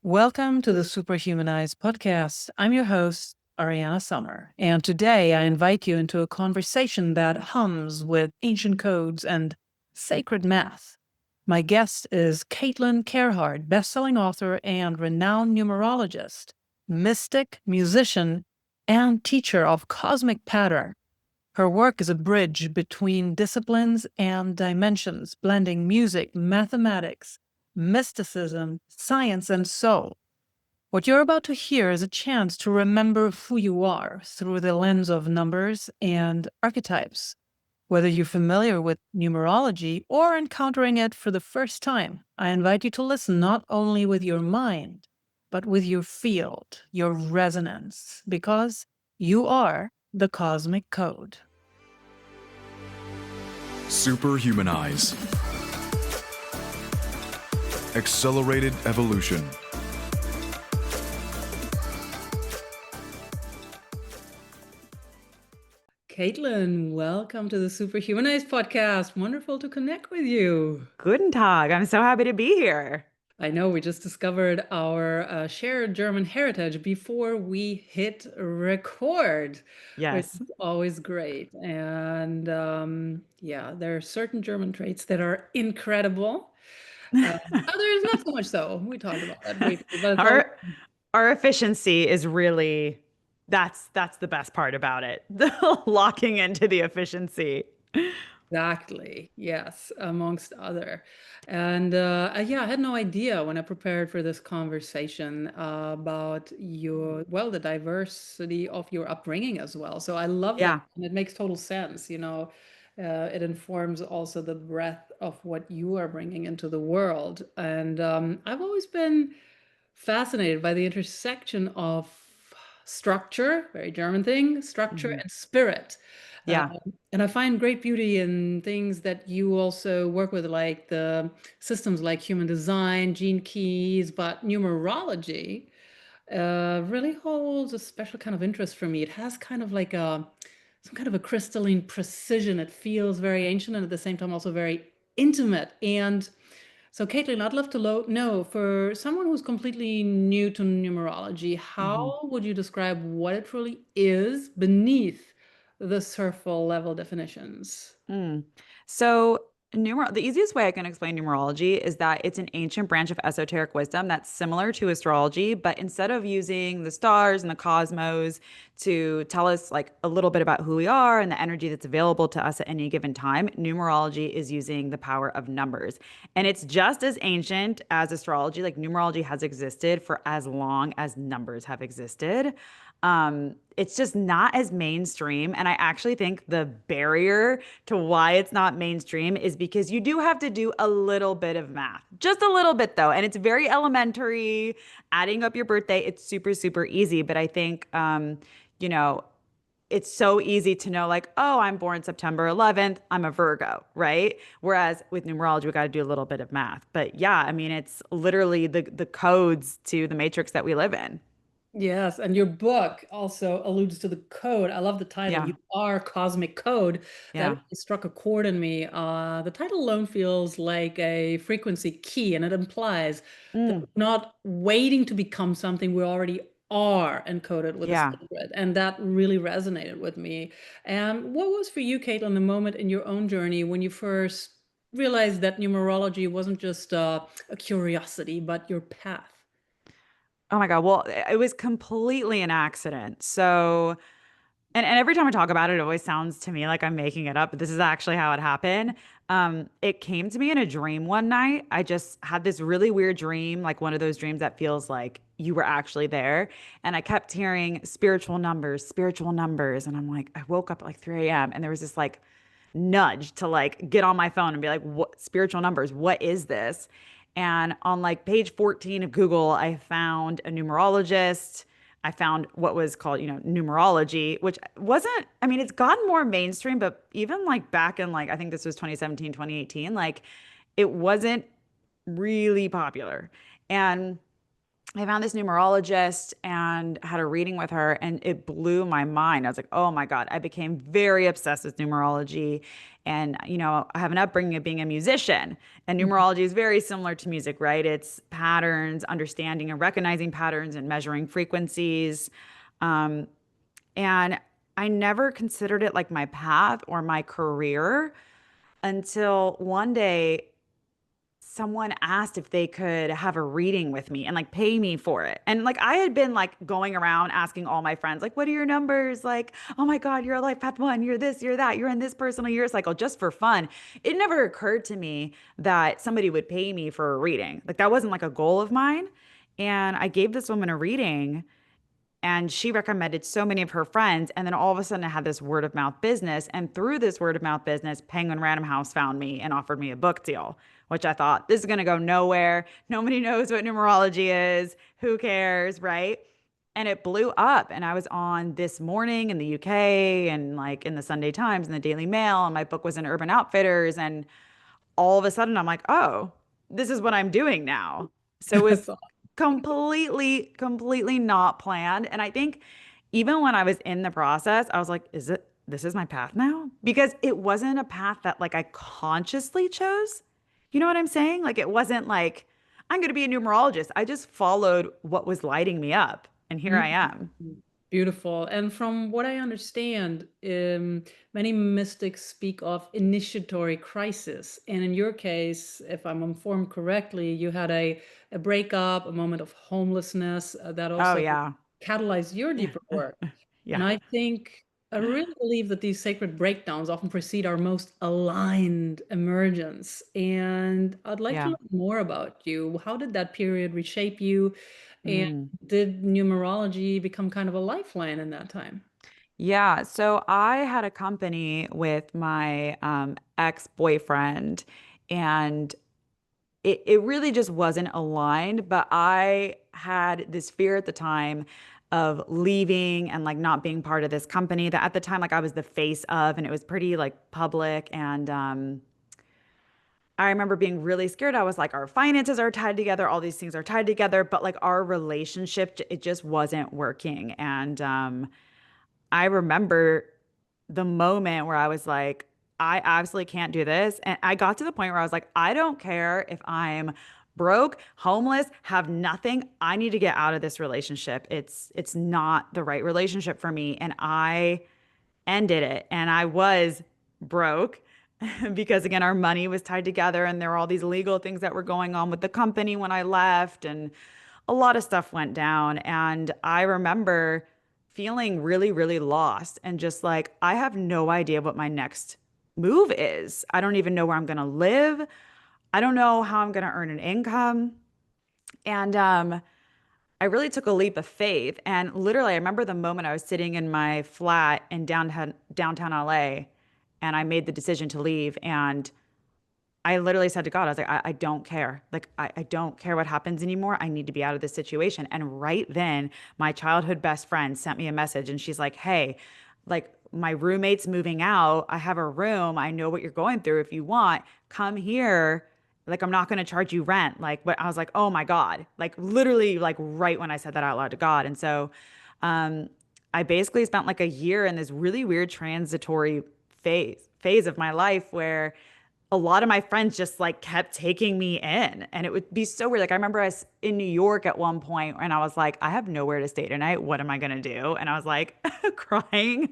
Welcome to the Superhumanized podcast. I'm your host, Ariana Summer, and today I invite you into a conversation that hums with ancient codes and sacred math. My guest is Kaitlyn Kaerhart, bestselling author and renowned numerologist, mystic, musician, and teacher of cosmic pattern. Her work is a bridge between disciplines and dimensions, blending music, mathematics, mysticism, science, and soul. What you're about to hear is a chance to remember who you are through the lens of numbers and archetypes. Whether you're familiar with numerology or encountering it for the first time, I invite you to listen not only with your mind, but with your field, your resonance, because you are the cosmic code. Superhumanize. Accelerated evolution. Kaitlyn, welcome to the Superhumanized podcast. Wonderful to connect with you. Guten Tag. I'm so happy to be here. I know we just discovered our shared German heritage before we hit record, which Yes. is always great. And yeah, there are certain German traits that are incredible. Others not so much so. We talked about that briefly, but it's always Our our efficiency is really that's the best part about it. Locking into the efficiency. exactly, yes, amongst other. And yeah, I had no idea when I prepared for this conversation about the diversity of your upbringing as well. So I love that. Yeah. And it makes total sense. It informs also the breadth of what you are bringing into the world. And I've always been fascinated by the intersection of structure, very German thing, structure Mhm. and spirit. Yeah. And I find great beauty in things that you also work with, like the systems like human design, gene keys, but numerology really holds a special kind of interest for me. It has kind of like some kind of a crystalline precision. It feels very ancient and at the same time also very intimate. And so, Caitlin, I'd love to know for someone who's completely new to numerology, Mhm. how would you describe what it really is beneath the surface level definitions? Mm. So, the easiest way I can explain numerology is that it's an ancient branch of esoteric wisdom that's similar to astrology, but instead of using the stars and the cosmos to tell us like a little bit about who we are and the energy that's available to us at any given time, numerology is using the power of numbers. And it's just as ancient as astrology. Like numerology has existed for as long as numbers have existed. It's just not as mainstream. And I actually think the barrier to why it's not mainstream is because you do have to do a little bit of math, just a little bit though. And it's very elementary, adding up your birthday. It's super, super easy. But I think, you know, it's so easy to know, like, oh, I'm born September 11th. I'm a Virgo, right? Whereas with numerology, we got to do a little bit of math. But yeah, I mean, it's literally the codes to the matrix that we live in. Yes, and your book also alludes to the code. I love the title. Yeah. You are Cosmic Code. That Yeah. really struck a chord in me. The title alone feels like a frequency key, and it implies that Mm, we're not waiting to become something we already are encoded with a yeah. secret. And that really resonated with me. And what was for you, Caitlin, the moment in your own journey when you first realized that numerology wasn't just a curiosity, but your path? Oh my God. Well, it was completely an accident. So, and every time I talk about it, it always sounds to me like I'm making it up, but this is actually how it happened. It came to me in a dream one night. I just had this really weird dream, like one of those dreams that feels like you were actually there. And I kept hearing spiritual numbers, spiritual numbers. And I'm like, I woke up at like 3 a.m. and there was this like nudge to like get on my phone and be like, what spiritual numbers? What is this? And on like page 14 of Google, I found a numerologist. I found what was called, numerology, which wasn't, I mean, it's gotten more mainstream, but even like back in like, I think this was 2017, 2018, like it wasn't really popular. And I found this numerologist and had a reading with her, and it blew my mind. I was like, oh my God, I became very obsessed with numerology. And, I have an upbringing of being a musician, and Mhm. numerology is very similar to music, right? It's patterns, understanding and recognizing patterns and measuring frequencies. Um, and I never considered it like my path or my career until one day someone asked if they could have a reading with me and like pay me for it. And like I had been like going around asking all my friends, like, what are your numbers? Like, oh my God, you're a life path one, you're this, you're that, you're in this personal year cycle just for fun. It never occurred to me that somebody would pay me for a reading. Like that wasn't like a goal of mine. And I gave this woman a reading and she recommended so many of her friends. And then all of a sudden, I had this word of mouth business. And through this word of mouth business, Penguin Random House found me and offered me a book deal, which I thought this is going to go nowhere. Nobody knows what numerology is. Who cares? Right. And it blew up. And I was on This Morning in the UK and like in the Sunday Times and the Daily Mail. And my book was in Urban Outfitters. And all of a sudden I'm like, oh, this is what I'm doing now. So it was That's completely not planned. And I think even when I was in the process, I was like, this is my path now? Because it wasn't a path that like I consciously chose. You know what I'm saying? Like it wasn't like, I'm going to be a numerologist. I just followed what was lighting me up. And here I awesome. am. Beautiful. And from what I understand, many mystics speak of initiatory crisis. And in your case, if I'm informed correctly, you had a breakup, a moment of homelessness that Oh, also yeah. catalyzed your deeper work. And Yeah. I think I really believe that these sacred breakdowns often precede our most aligned emergence. And I'd like to Yeah. learn more about you. How did that period reshape you? And Mm. did numerology become kind of a lifeline in that time? Yeah, so I had a company with my ex-boyfriend, and it really just wasn't aligned. But I had this fear at the time of leaving and like not being part of this company that at the time like I was the face of, and it was pretty like public. And I remember being really scared. I was like, our finances are tied together, all these things are tied together, but like our relationship, it just wasn't working. And I remember the moment where I was like, I absolutely can't do this. And I got to the point where I was like, I don't care if I'm broke, homeless, have nothing. I need to get out of this relationship. It's not the right relationship for me. And I ended it. And I was broke because again, our money was tied together and there were all these legal things that were going on with the company when I left and a lot of stuff went down. And I remember feeling really lost and just like, I have no idea what my next move is. I don't even know where I'm going to live. I don't know how I'm going to earn an income. And I really took a leap of faith. And literally, I remember the moment I was sitting in my flat in downtown LA and I made the decision to leave. And I literally said to God, I was like, I don't care. Like, I don't care what happens anymore. I need to be out of this situation. And right then, my childhood best friend sent me a message and she's like, hey, like, my roommate's moving out. I have a room. I know what you're going through. If you want, come here. Like, I'm not going to charge you rent. Like, but I was like, oh my God. Like, literally, like, right when I said that out loud to God. And so, um, I basically spent like a year in this really weird transitory phase of my life where a lot of my friends just like kept taking me in and it would be so weird. Like I remember I was in New York at one point and I was like, I have nowhere to stay tonight. What am I going to do? And I was like crying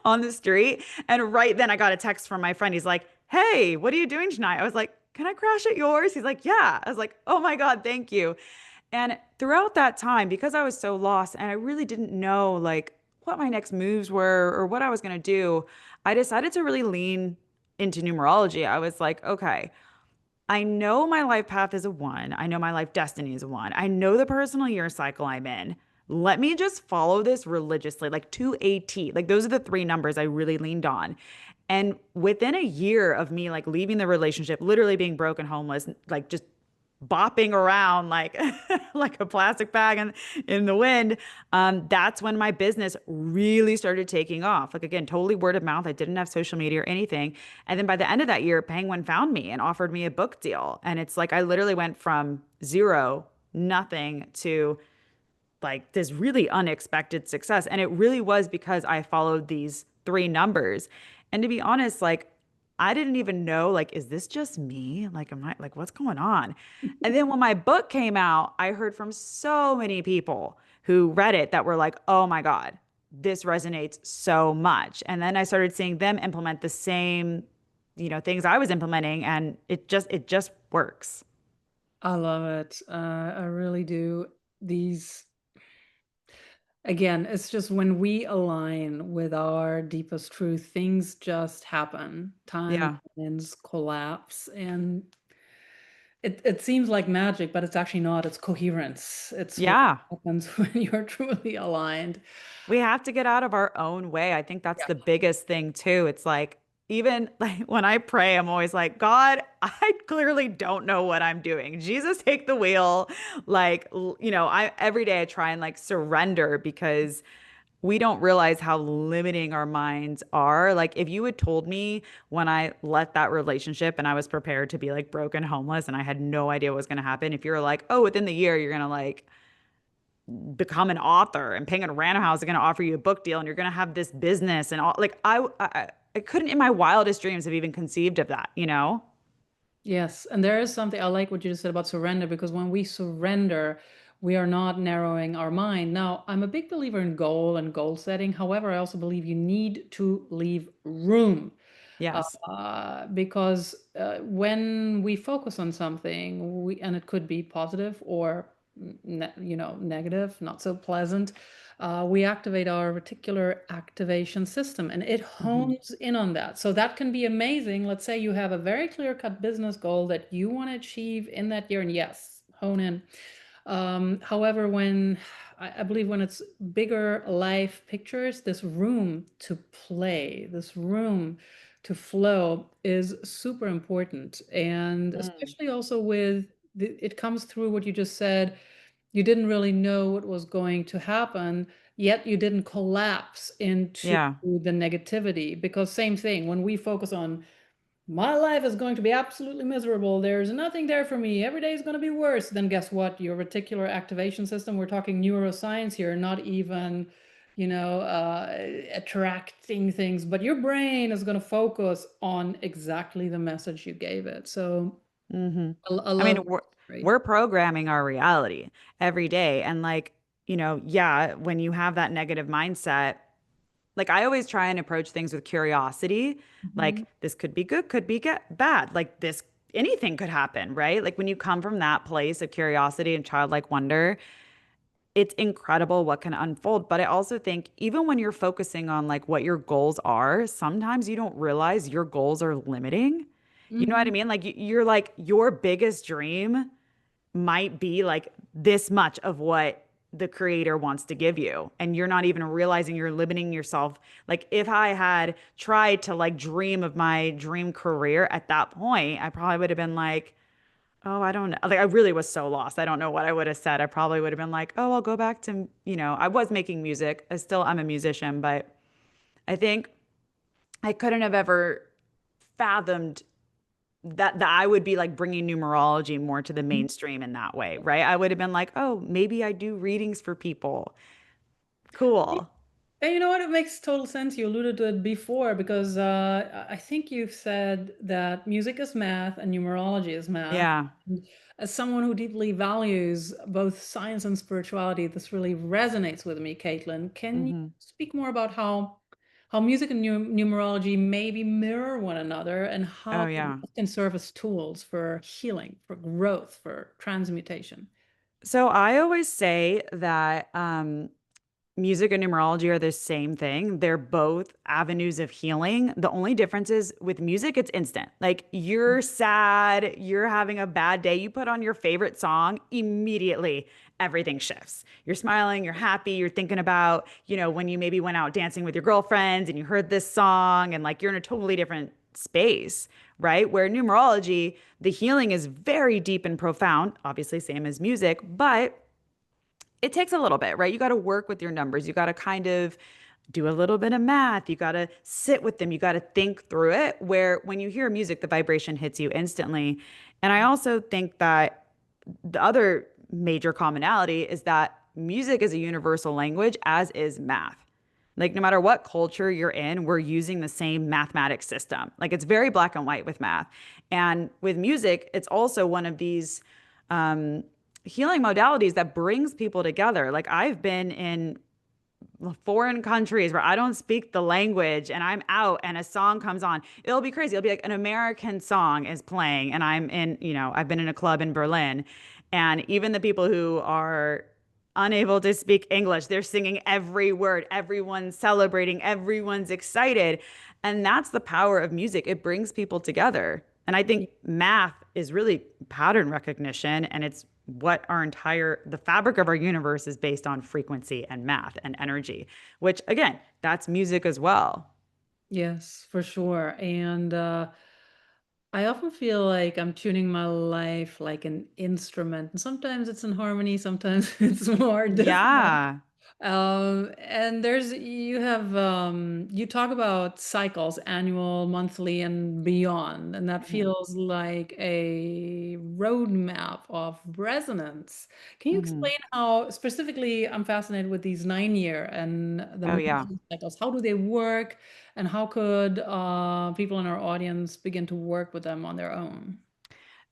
on the street. And right then I got a text from my friend. He's like, hey, what are you doing tonight? I was like, can I crash at yours? He's like, yeah. I was like, oh my God, thank you. And throughout that time, because I was so lost and I really didn't know like what my next moves were or what I was going to do, I decided to really lean into numerology. I was like, okay, I know my life path is a one. I know my life destiny is a one. I know the personal year cycle I'm in. Let me just follow this religiously, like to a T. Like those are the three numbers I really leaned on. And within a year of me like leaving the relationship, literally being broken, homeless, like just bopping around like like a plastic bag in the wind, that's when my business really started taking off. Like again, totally word of mouth. I didn't have social media or anything. And then by the end of that year, Penguin found me and offered me a book deal. And it's like I literally went from zero nothing to like this really unexpected success. And it really was because I followed these three numbers. And to be honest, like I didn't even know, like, is this just me? Like, am I like, what's going on? And then when my book came out, I heard from so many people who read it that were like, oh my God, this resonates so much. And then I started seeing them implement the same, things I was implementing, and it just works. I love it. I really do. These, again, it's just when we align with our deepest truth, things just happen. Yeah. Timelines collapse, and it seems like magic, but it's actually not. It's coherence. It's what Yeah. happens when you're truly aligned. We have to get out of our own way. I think that's Yeah. the biggest thing too. It's like even like when I pray, I'm always like, God, I clearly don't know what I'm doing. Jesus, take the wheel. Like, I every day I try and like surrender because we don't realize how limiting our minds are. Like, if you had told me when I left that relationship and I was prepared to be like broken, homeless, and I had no idea what was going to happen, if you're like, oh, within the year, you're going to like become an author and Penguin Random House is going to offer you a book deal and you're going to have this business and all, like, I couldn't in my wildest dreams have even conceived of that, you know? Yes, and there is something I like what you just said about surrender, because when we surrender, we are not narrowing our mind. Now, I'm a big believer in goal and goal setting. However, I also believe you need to leave room, Yes. because when we focus on something, and it could be positive or negative, not so pleasant, we activate our reticular activation system, and it Hmm. hones in on that. So that can be amazing. Let's say you have a very clear-cut business goal that you want to achieve in that year, and yes, hone in. However, when I believe when it's bigger life pictures, this room to play, this room to flow is super important. And Mm. especially also with it comes through what you just said. You didn't really know what was going to happen, yet you didn't collapse into Yeah. the negativity. Because same thing, when we focus on my life is going to be absolutely miserable. There's nothing there for me. Every day is going to be worse. Then guess what? Your reticular activation system, we're talking neuroscience here, not even, attracting things, but your brain is going to focus on exactly the message you gave it. So Hmm. I I mean, love that we're story. we're programming our reality every day. And like, yeah, when you have that negative mindset, like I always try and approach things with curiosity. Mhm. Like this could be good, could be get bad. Like this, anything could happen, right? Like when you come from that place of curiosity and childlike wonder, it's incredible what can unfold. But I also think even when you're focusing on like what your goals are, sometimes you don't realize your goals are limiting. You know what I Mhm. mean? Like you're like your biggest dream might be like this much of what the creator wants to give you, and you're not even realizing you're limiting yourself. Like if I had tried to like dream of my dream career at that point, I probably would have been like, oh, I don't know. Like I really was so lost. I don't know what I would have said. I probably would have been like, oh, I'll go back to, I was making music. I'm a musician, but I think I couldn't have ever fathomed that I would be like bringing numerology more to the mainstream in that way, right? I would have been like, oh, maybe I do readings for people. Cool. And you know what? It makes total sense. You alluded to it before, because I think you've said that music is math and numerology is math. Yeah. And as someone who deeply values both science and spirituality, this really resonates with me, Caitlin. Can you Hmm. speak more about how music and numerology maybe mirror one another, and Oh, how they yeah. both can serve as tools for healing, for growth, for transmutation? So I always say that music and numerology are the same thing. They're both avenues of healing. The only difference is with music, it's instant. Like you're sad, you're having a bad day, you put on your favorite song, immediately everything shifts. You're smiling, you're happy, you're thinking about, when you maybe went out dancing with your girlfriends and you heard this song and like you're in a totally different space, right? Where numerology, the healing is very deep and profound, obviously, same as music, but it takes a little bit, right? You got to work with your numbers. You got to kind of do a little bit of math. You got to sit with them. You got to think through it. Where when you hear music, the vibration hits you instantly. And I also think that the other major commonality is that music is a universal language, as is math. Like, no matter what culture you're in, we're using the same mathematic system. Like, it's very black and white with math. And with music, it's also one of these um, healing modalities that brings people together. Like, I've been in foreign countries where I don't speak the language and I'm out and a song comes on. It'll be crazy. It'll be like an American song is playing and I'm in, I've been in a club in Berlin, and even the people who are unable to speak English, they're singing every word. Everyone's celebrating, everyone's excited. And that's the power of music. It brings people together. And I think math is really pattern recognition, and it's what the fabric of our universe is based on: frequency and math and energy, which again, that's music as well. Yes, for sure. And I often feel like I'm tuning my life like an instrument. And sometimes it's in harmony, sometimes it's more dissonant. Yeah. And you talk about cycles, annual, monthly, and beyond, and that Mhm. feels like a roadmap of resonance. Can you Mhm. explain how specifically I'm fascinated with these 9 year and the Oh, yeah. monthly cycles? How do they work, and how could people in our audience begin to work with them on their own?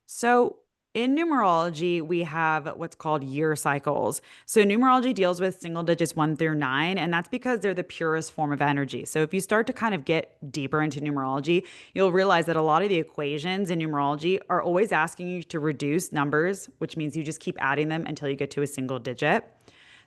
So in numerology, we have what's called year cycles. So numerology deals with single digits 1 through 9, and that's because they're the purest form of energy. So if you start to kind of get deeper into numerology, you'll realize that a lot of the equations in numerology are always asking you to reduce numbers, which means you just keep adding them until you get to a single digit.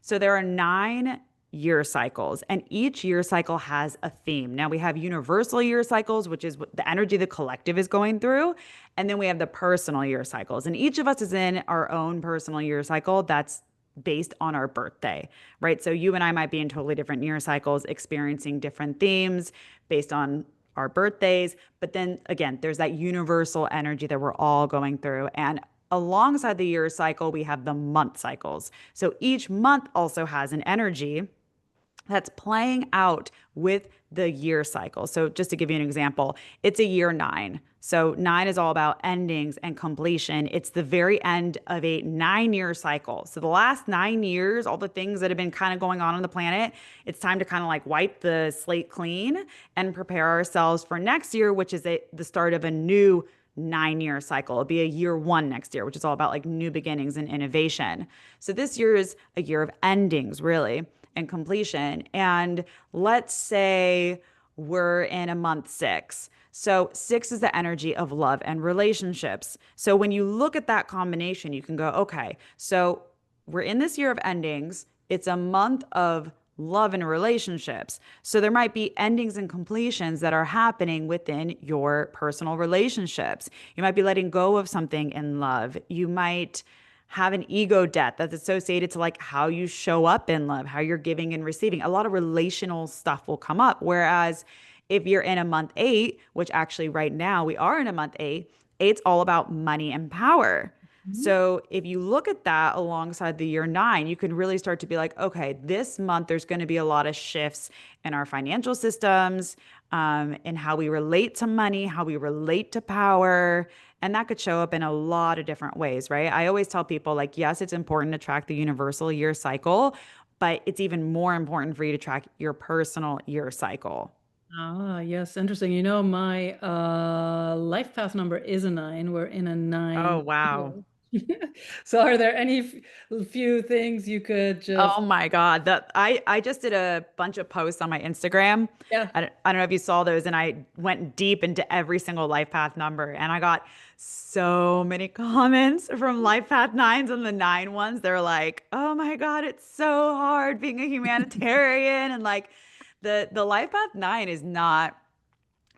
So there are 9 year cycles, and each year cycle has a theme. Now we have universal year cycles, which is the energy the collective is going through. And then we have the personal year cycles. And each of us is in our own personal year cycle that's based on our birthday, right? So you and I might be in totally different year cycles, experiencing different themes based on our birthdays. But then again, there's that universal energy that we're all going through. And alongside the year cycle, we have the month cycles. So each month also has an energy that's playing out with the year cycle. So, just to give you an example, it's a year 9. So, 9 is all about endings and completion. It's the very end of a 9 year cycle. So, the last 9 years, all the things that have been kind of going on the planet, it's time to kind of like wipe the slate clean and prepare ourselves for next year, which is the start of a new 9 year cycle. It'll be a year 1 next year, which is all about like new beginnings and innovation. So, this year is a year of endings, really, and completion. And let's say we're in a month 6. So 6 is the energy of love and relationships. So when you look at that combination, you can go, okay, so we're in this year of endings. It's a month of love and relationships. So there might be endings and completions that are happening within your personal relationships. You might be letting go of something in love. You might have an ego debt that's associated to like how you show up in love, how you're giving and receiving. A lot of relational stuff will come up. Whereas if you're in a month 8, which actually right now we are in a month 8, eight's all about money and power. Mhm. So if you look at that alongside the year 9, you can really start to be like, okay, this month there's going to be a lot of shifts in our financial systems, in how we relate to money, how we relate to power. And that could show up in a lot of different ways, right? I always tell people, like, yes, it's important to track the universal year cycle, but it's even more important for you to track your personal year cycle. Ah, yes, interesting. My life path number is a 9. We're in a Oh, 9 wow. year. So are there any few things you could just Oh my God. I just did a bunch of posts on my Instagram. yeah. I don't know if you saw those, and I went deep into every single life path number, and I got so many comments from life path nines and the 9 ones. They're like, "Oh my God, it's so hard being a humanitarian." And like the life path 9 is not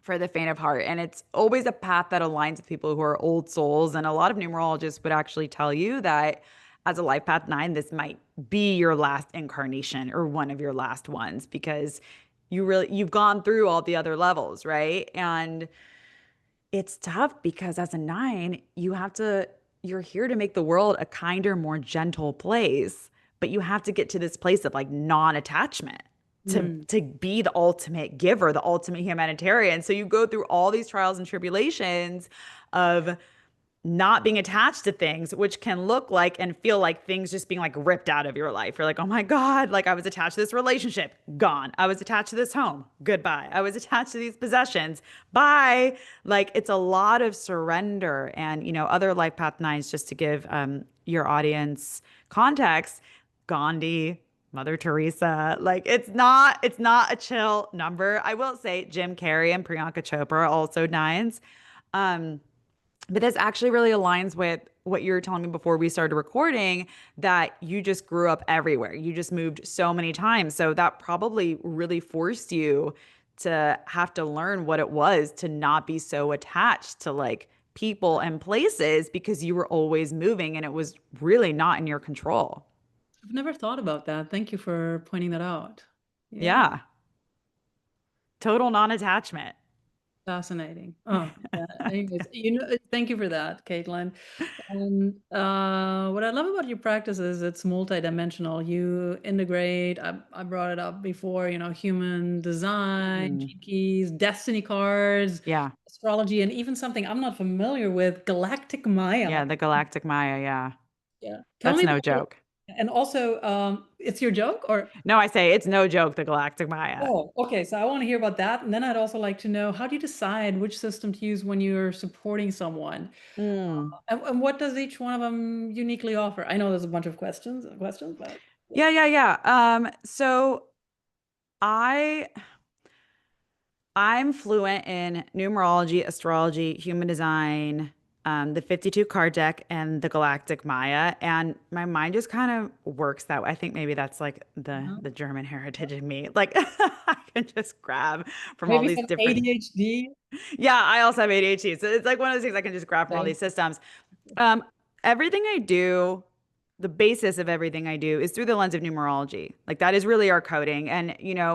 for the faint of heart. And it's always a path that aligns with people who are old souls. And a lot of numerologists would actually tell you that as a life path 9, this might be your last incarnation or one of your last ones, because you've gone through all the other levels, right? And it's tough because as a 9, you're here to make the world a kinder, more gentle place, but you have to get to this place of like non-attachment Mm. to be the ultimate giver, the ultimate humanitarian. So you go through all these trials and tribulations of not being attached to things, which can look like and feel like things just being like ripped out of your life. You're like, oh my God, like I was attached to this relationship, gone. I was attached to this home, goodbye. I was attached to these possessions, bye. Like it's a lot of surrender. And, other life path nines, just to give your audience context, Gandhi, Mother Teresa, like it's not a chill number. I will say Jim Carrey and Priyanka Chopra are also nines. Um, but this actually really aligns with what you were telling me before we started recording, that you just grew up everywhere. You just moved so many times. So that probably really forced you to have to learn what it was to not be so attached to like people and places because you were always moving and it was really not in your control. I've never thought about that. Thank you for pointing that out. Yeah. Yeah. Total non-attachment. Fascinating. Oh, yeah. Anyways, thank you for that, Caitlin. And what I love about your practice is it's multidimensional. You integrate, I brought it up before, human design, Mhm. gene keys, destiny cards, Yeah. astrology, and even something I'm not familiar with, galactic Maya. Yeah, the Galactic Maya, yeah. Yeah. Tell That's me no about it. joke. And also, it's your joke or? No, I say it's no joke, the Galactic Maya. Oh, okay. So I want to hear about that. And then I'd also like to know, how do you decide which system to use when you're supporting someone? Mm. And what does each one of them uniquely offer? I know there's a bunch of questions, but yeah. Yeah, yeah, yeah. So I I'm fluent in numerology, astrology, human design, the 52 card deck, and the Galactic Maya. And my mind just kind of works that way. I think maybe that's like the Uh-huh. the German heritage in me. Like I can just grab from all Maybe these some different. ADHD. Yeah, I also have ADHD. So it's like one of those things I can just grab from all Okay. these systems. Um, Everything I do, the basis of everything I do is through the lens of numerology. Like that is really our coding. And,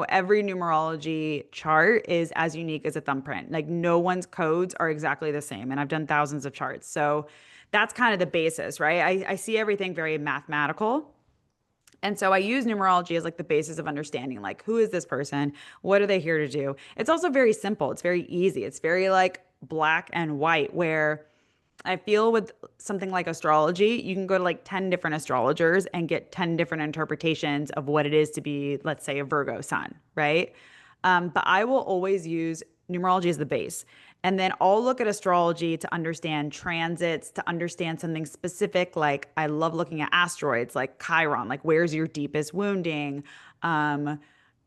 every numerology chart is as unique as a thumbprint. Like no one's codes are exactly the same. And I've done thousands of charts. So that's kind of the basis, right? I see everything very mathematical. And so I use numerology as like the basis of understanding like who is this person? What are they here to do? It's also very simple. It's very easy. It's very like black and white where I feel with something like astrology, you can go to like 10 different astrologers and get 10 different interpretations of what it is to be, let's say, a Virgo sun, right? But I will always use numerology as the base. And then I'll look at astrology to understand transits, to understand something specific. Like I love looking at asteroids like Chiron, like where's your deepest wounding? Um,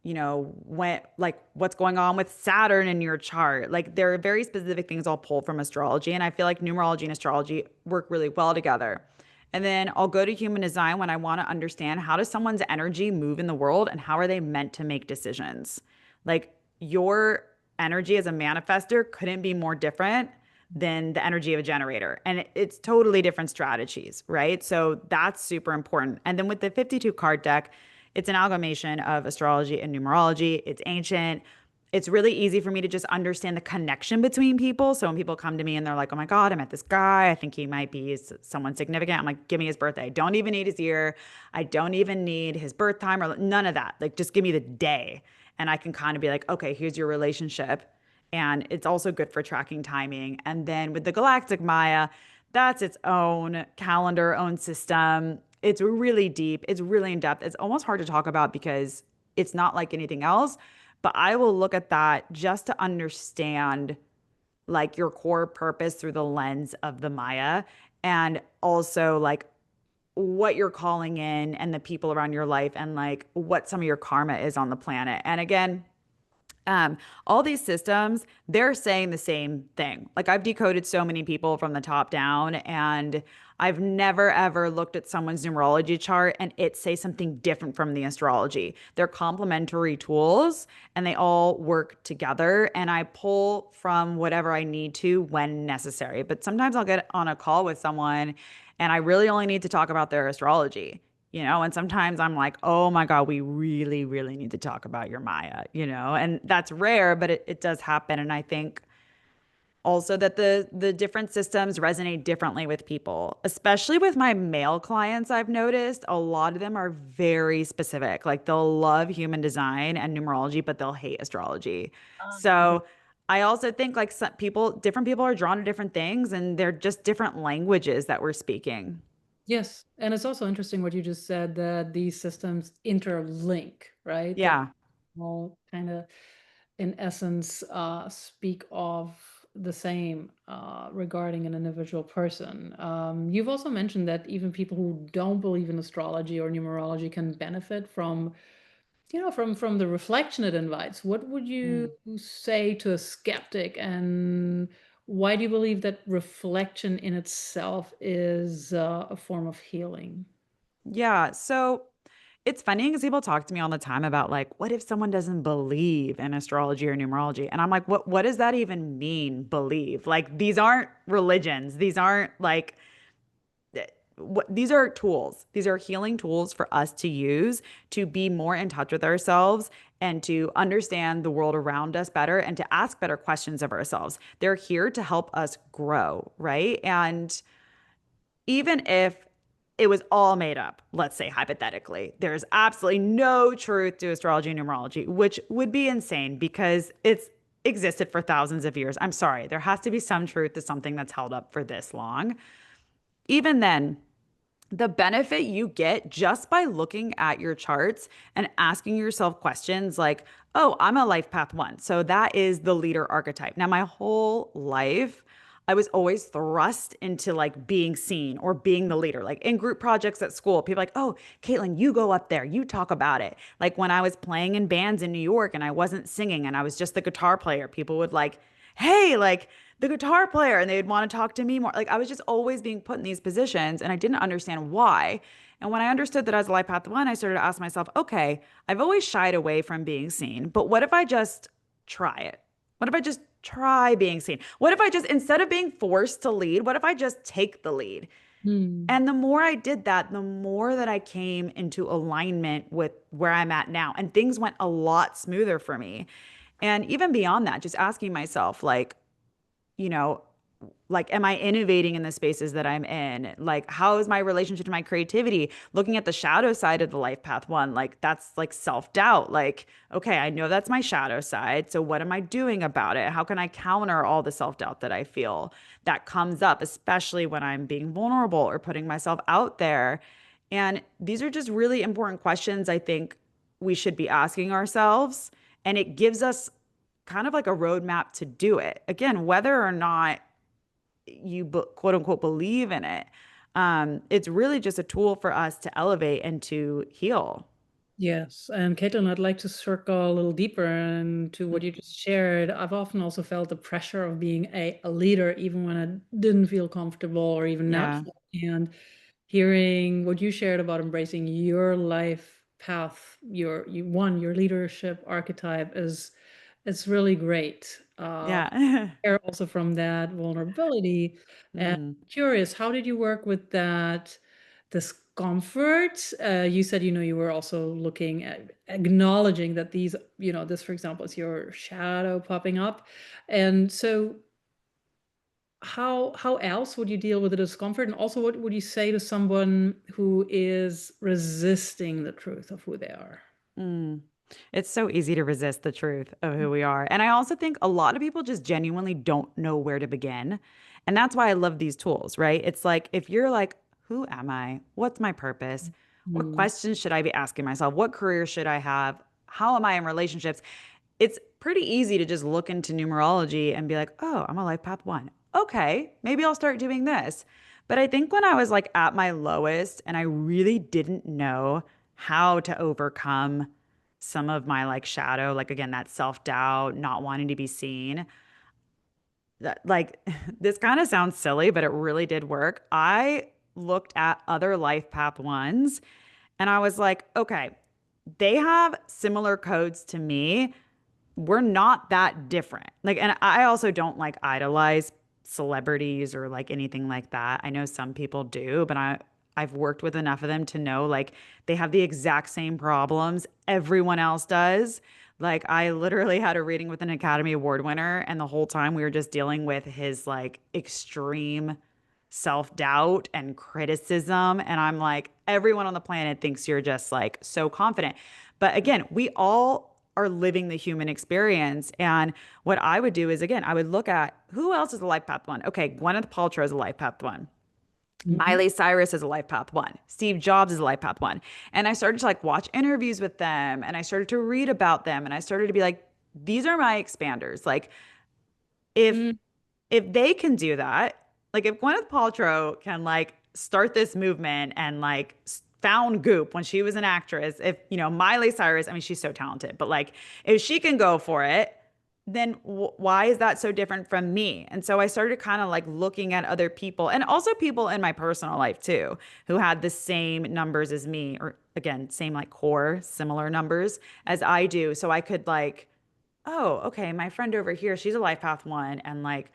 when like what's going on with Saturn in your chart. Like there are very specific things I'll pull from astrology. And I feel like numerology and astrology work really well together. And then I'll go to human design when I want to understand how does someone's energy move in the world and how are they meant to make decisions. Like your energy as a manifester couldn't be more different than the energy of a generator. And it's totally different strategies, right? So that's super important. And then with the 52 card deck, it's an amalgamation of astrology and numerology. It's ancient. It's really easy for me to just understand the connection between people. So when people come to me and they're like, oh my God, I met this guy. I think he might be someone significant. I'm like, give me his birthday. I don't even need his year. I don't even need his birth time or none of that. Like, just give me the day. And I can kind of be like, okay, here's your relationship. And it's also good for tracking timing. And then with the Galactic Maya, that's its own calendar, own system. It's really deep. It's really in depth. It's almost hard to talk about because it's not like anything else. But I will look at that just to understand like your core purpose through the lens of the Maya and also like what you're calling in and the people around your life and like what some of your karma is on the planet. And again, all these systems, they're saying the same thing. Like I've decoded so many people from the top down, and I've never ever looked at someone's numerology chart and it say something different from the astrology. They're complementary tools and they all work together. And I pull from whatever I need to when necessary. But sometimes I'll get on a call with someone and I really only need to talk about their astrology. And sometimes I'm like, oh my God, we really, really need to talk about your Maya, and that's rare, but it does happen. And I think also that the different systems resonate differently with people, especially with my male clients. I've noticed a lot of them are very specific. Like they'll love human design and numerology, but they'll hate astrology. Ah, okay. So I also think like some people, different people are drawn to different things and they're just different languages that we're speaking. Yes. And it's also interesting what you just said that these systems interlink, right? That Yeah. all kind of, in essence, speak of the same regarding an individual person. You've also mentioned that even people who don't believe in astrology or numerology can benefit from, from the reflection it invites. What would you Mm. say to a skeptic, and why do you believe that reflection in itself is a form of healing? Yeah. So it's funny because people talk to me all the time about like, what if someone doesn't believe in astrology or numerology? And I'm like, what does that even mean, believe? Like these aren't religions. These aren't like these are tools. These are healing tools for us to use to be more in touch with ourselves and to understand the world around us better and to ask better questions of ourselves. They're here to help us grow, right? And even if it was all made up, let's say hypothetically, there's absolutely no truth to astrology and numerology, which would be insane because it's existed for thousands of years. I'm sorry, there has to be some truth to something that's held up for this long. Even then, the benefit you get just by looking at your charts and asking yourself questions like, oh, I'm a life path one. So that is the leader archetype. Now, my whole life, I was always thrust into like being seen or being the leader. Like in group projects at school, people like, oh, Kaitlyn, you go up there, you talk about it. Like when I was playing in bands in New York and I wasn't singing and I was just the guitar player, people would like, hey, like the guitar player, and they'd want to talk to me more. Like I was just always being put in these positions and I didn't understand why. And when I understood that as a life path one, I started to ask myself, okay, I've always shied away from being seen, but what if I just try it? What if I just try being seen? What if I just, instead of being forced to lead, what if I just take the lead? Hmm. And the more I did that, the more that I came into alignment with where I'm at now. And things went a lot smoother for me. And even beyond that, just asking myself, like, you know, like, am I innovating in the spaces that I'm in? Like, how is my relationship to my creativity? Looking at the shadow side of the life path one, like, that's like self doubt. Like, okay, I know that's my shadow side. So, what am I doing about it? How can I counter all the self doubt that I feel that comes up, especially when I'm being vulnerable or putting myself out there? And these are just really important questions I think we should be asking ourselves. And it gives us kind of like a roadmap to do it. Again, whether or not you quote unquote believe in it, it's really just a tool for us to elevate and to heal. Yes, and Caitlin, I'd like to circle a little deeper into what you just shared. I've often also felt the pressure of being a leader, even when I didn't feel comfortable or even Yeah. natural. And hearing what you shared about embracing your life path, your leadership archetype is it's really great. Yeah. Care also from that vulnerability. And Mm, curious, how did you work with that discomfort? You said, you were also looking at acknowledging that these, this, for example, is your shadow popping up. And so how else would you deal with the discomfort? And also, what would you say to someone who is resisting the truth of who they are? mm. It's so easy to resist the truth of who we are. And I also think a lot of people just genuinely don't know where to begin. And that's why I love these tools, right? It's like if you're like, who am I? What's my purpose? What Mm. questions should I be asking myself? What career should I have? How am I in relationships? It's pretty easy to just look into numerology and be like, oh, I'm a life path one. Okay, maybe I'll start doing this. But I think when I was like at my lowest and I really didn't know how to overcome some of my like shadow, like again, that self doubt, not wanting to be seen, that like this kind of sounds silly, but it really did work. I looked at other life path ones and I was like, okay, they have similar codes to me, we're not that different. Like, and I also don't like idolize celebrities or like anything like that. I know some people do, but I've worked with enough of them to know like they have the exact same problems everyone else does. Like I literally had a reading with an Academy Award winner and the whole time we were just dealing with his like extreme self-doubt and criticism and I'm like everyone on the planet thinks you're just like so confident. But again, we all are living the human experience. And what I would do is, again, I would look at who else is a life path one. Okay, Gwyneth Paltrow is a life path one. Mhm. Miley Cyrus is a life path one. Steve Jobs is a life path one. And I started to like watch interviews with them and I started to read about them and I started to be like, these are my expanders. Like if Mm. if they can do that, like if Gwyneth Paltrow can like start this movement and like found Goop when she was an actress, if Miley Cyrus, I mean she's so talented, but like if she can go for it, then why is that so different from me? And so I started kind of like looking at other people and also people in my personal life too who had the same numbers as me, or again, same like core, similar numbers as I do. So I could like, oh, okay, my friend over here, she's a life path one and like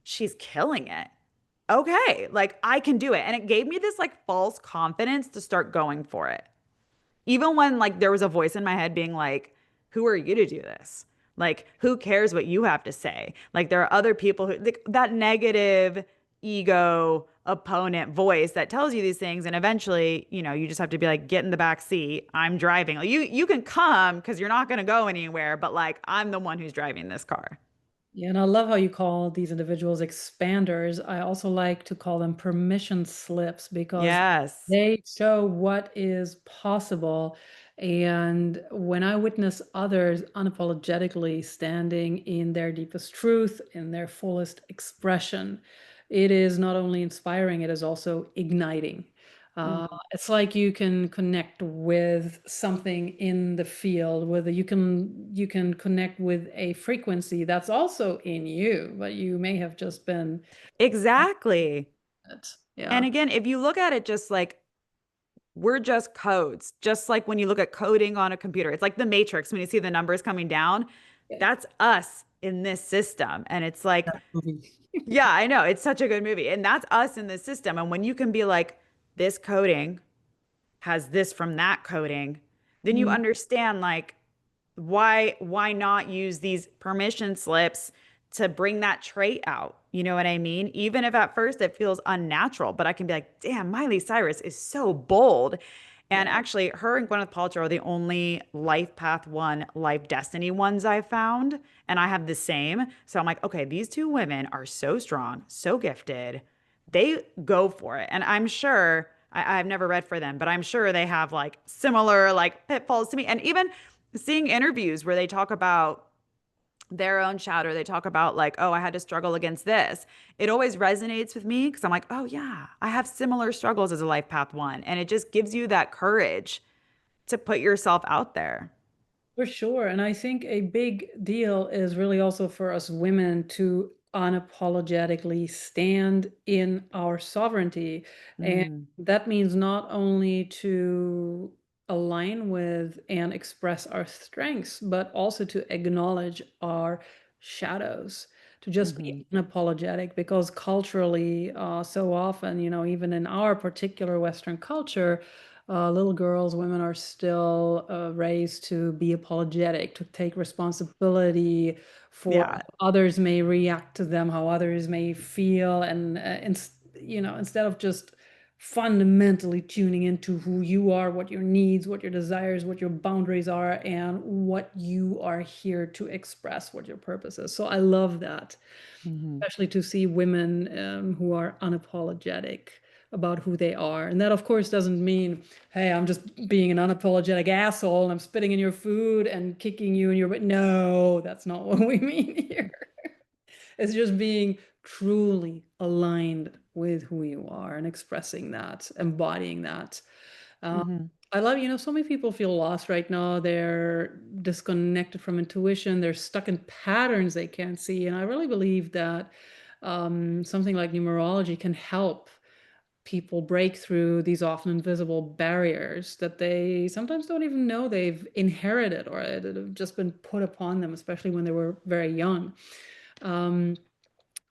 she's killing it. Okay, like I can do it. And it gave me this like false confidence to start going for it. Even when like there was a voice in my head being like, who are you to do this? Like, who cares what you have to say? Like, there are other people who, like, that negative ego opponent voice that tells you these things. And eventually, you just have to be like, get in the back seat. I'm driving. Like, you can come because you're not going to go anywhere, but like, I'm the one who's driving this car. Yeah, and I love how you call these individuals expanders. I also like to call them permission slips because Yes. they show what is possible. And when I witness others unapologetically standing in their deepest truth, in their fullest expression, it is not only inspiring, it is also igniting. Mhm. It's like you can connect with something in the field, whether you can connect with a frequency that's also in you, but you may have just been Exactly. it. And Yeah. again, if you look at it just like we're just codes, just like when you look at coding on a computer, it's like the matrix when you see the numbers coming down. Yeah. That's us in this system. And it's like, That movie. yeah, I know. It's such a good movie. And that's us in this system. And when you can be like, this coding has this from that coding, then you Mm. understand like why not use these permission slips to bring that trait out? You know what I mean? Even if at first it feels unnatural, but I can be like, damn, Miley Cyrus is so bold. And Yeah. actually, her and Gwyneth Paltrow are the only life path one, life destiny ones I found. And I have the same. So I'm like, okay, these two women are so strong, so gifted. They go for it. And I'm sure I've never read for them, but I'm sure they have like similar like pitfalls to me. And even seeing interviews where they talk about their own chatter, they talk about like, oh, I had to struggle against this. It always resonates with me because I'm like, oh, yeah, I have similar struggles as a life path one. And it just gives you that courage to put yourself out there. For sure. And I think a big deal is really also for us women to unapologetically stand in our sovereignty. And Mm, that means not only to align with and express our strengths, but also to acknowledge our shadows, to just be hmm. unapologetic, because culturally, so often, even in our particular Western culture, little girls, women are still raised to be apologetic, to take responsibility for Yeah. how others may react to them, how others may feel, and instead of just fundamentally tuning into who you are, what your needs, what your desires, what your boundaries are, and what you are here to express, what your purpose is. So I love that, Hmm. especially to see women who are unapologetic about who they are. And that, of course, doesn't mean, hey, I'm just being an unapologetic asshole and I'm spitting in your food and kicking you in your. No, that's not what we mean here. It's just being truly aligned with who you are and expressing that, embodying that. Um, Hmm. I love, so many people feel lost right now. They're disconnected from intuition. They're stuck in patterns they can't see. And I really believe that something like numerology can help people break through these often invisible barriers that they sometimes don't even know they've inherited or that have just been put upon them, especially when they were very young. Um,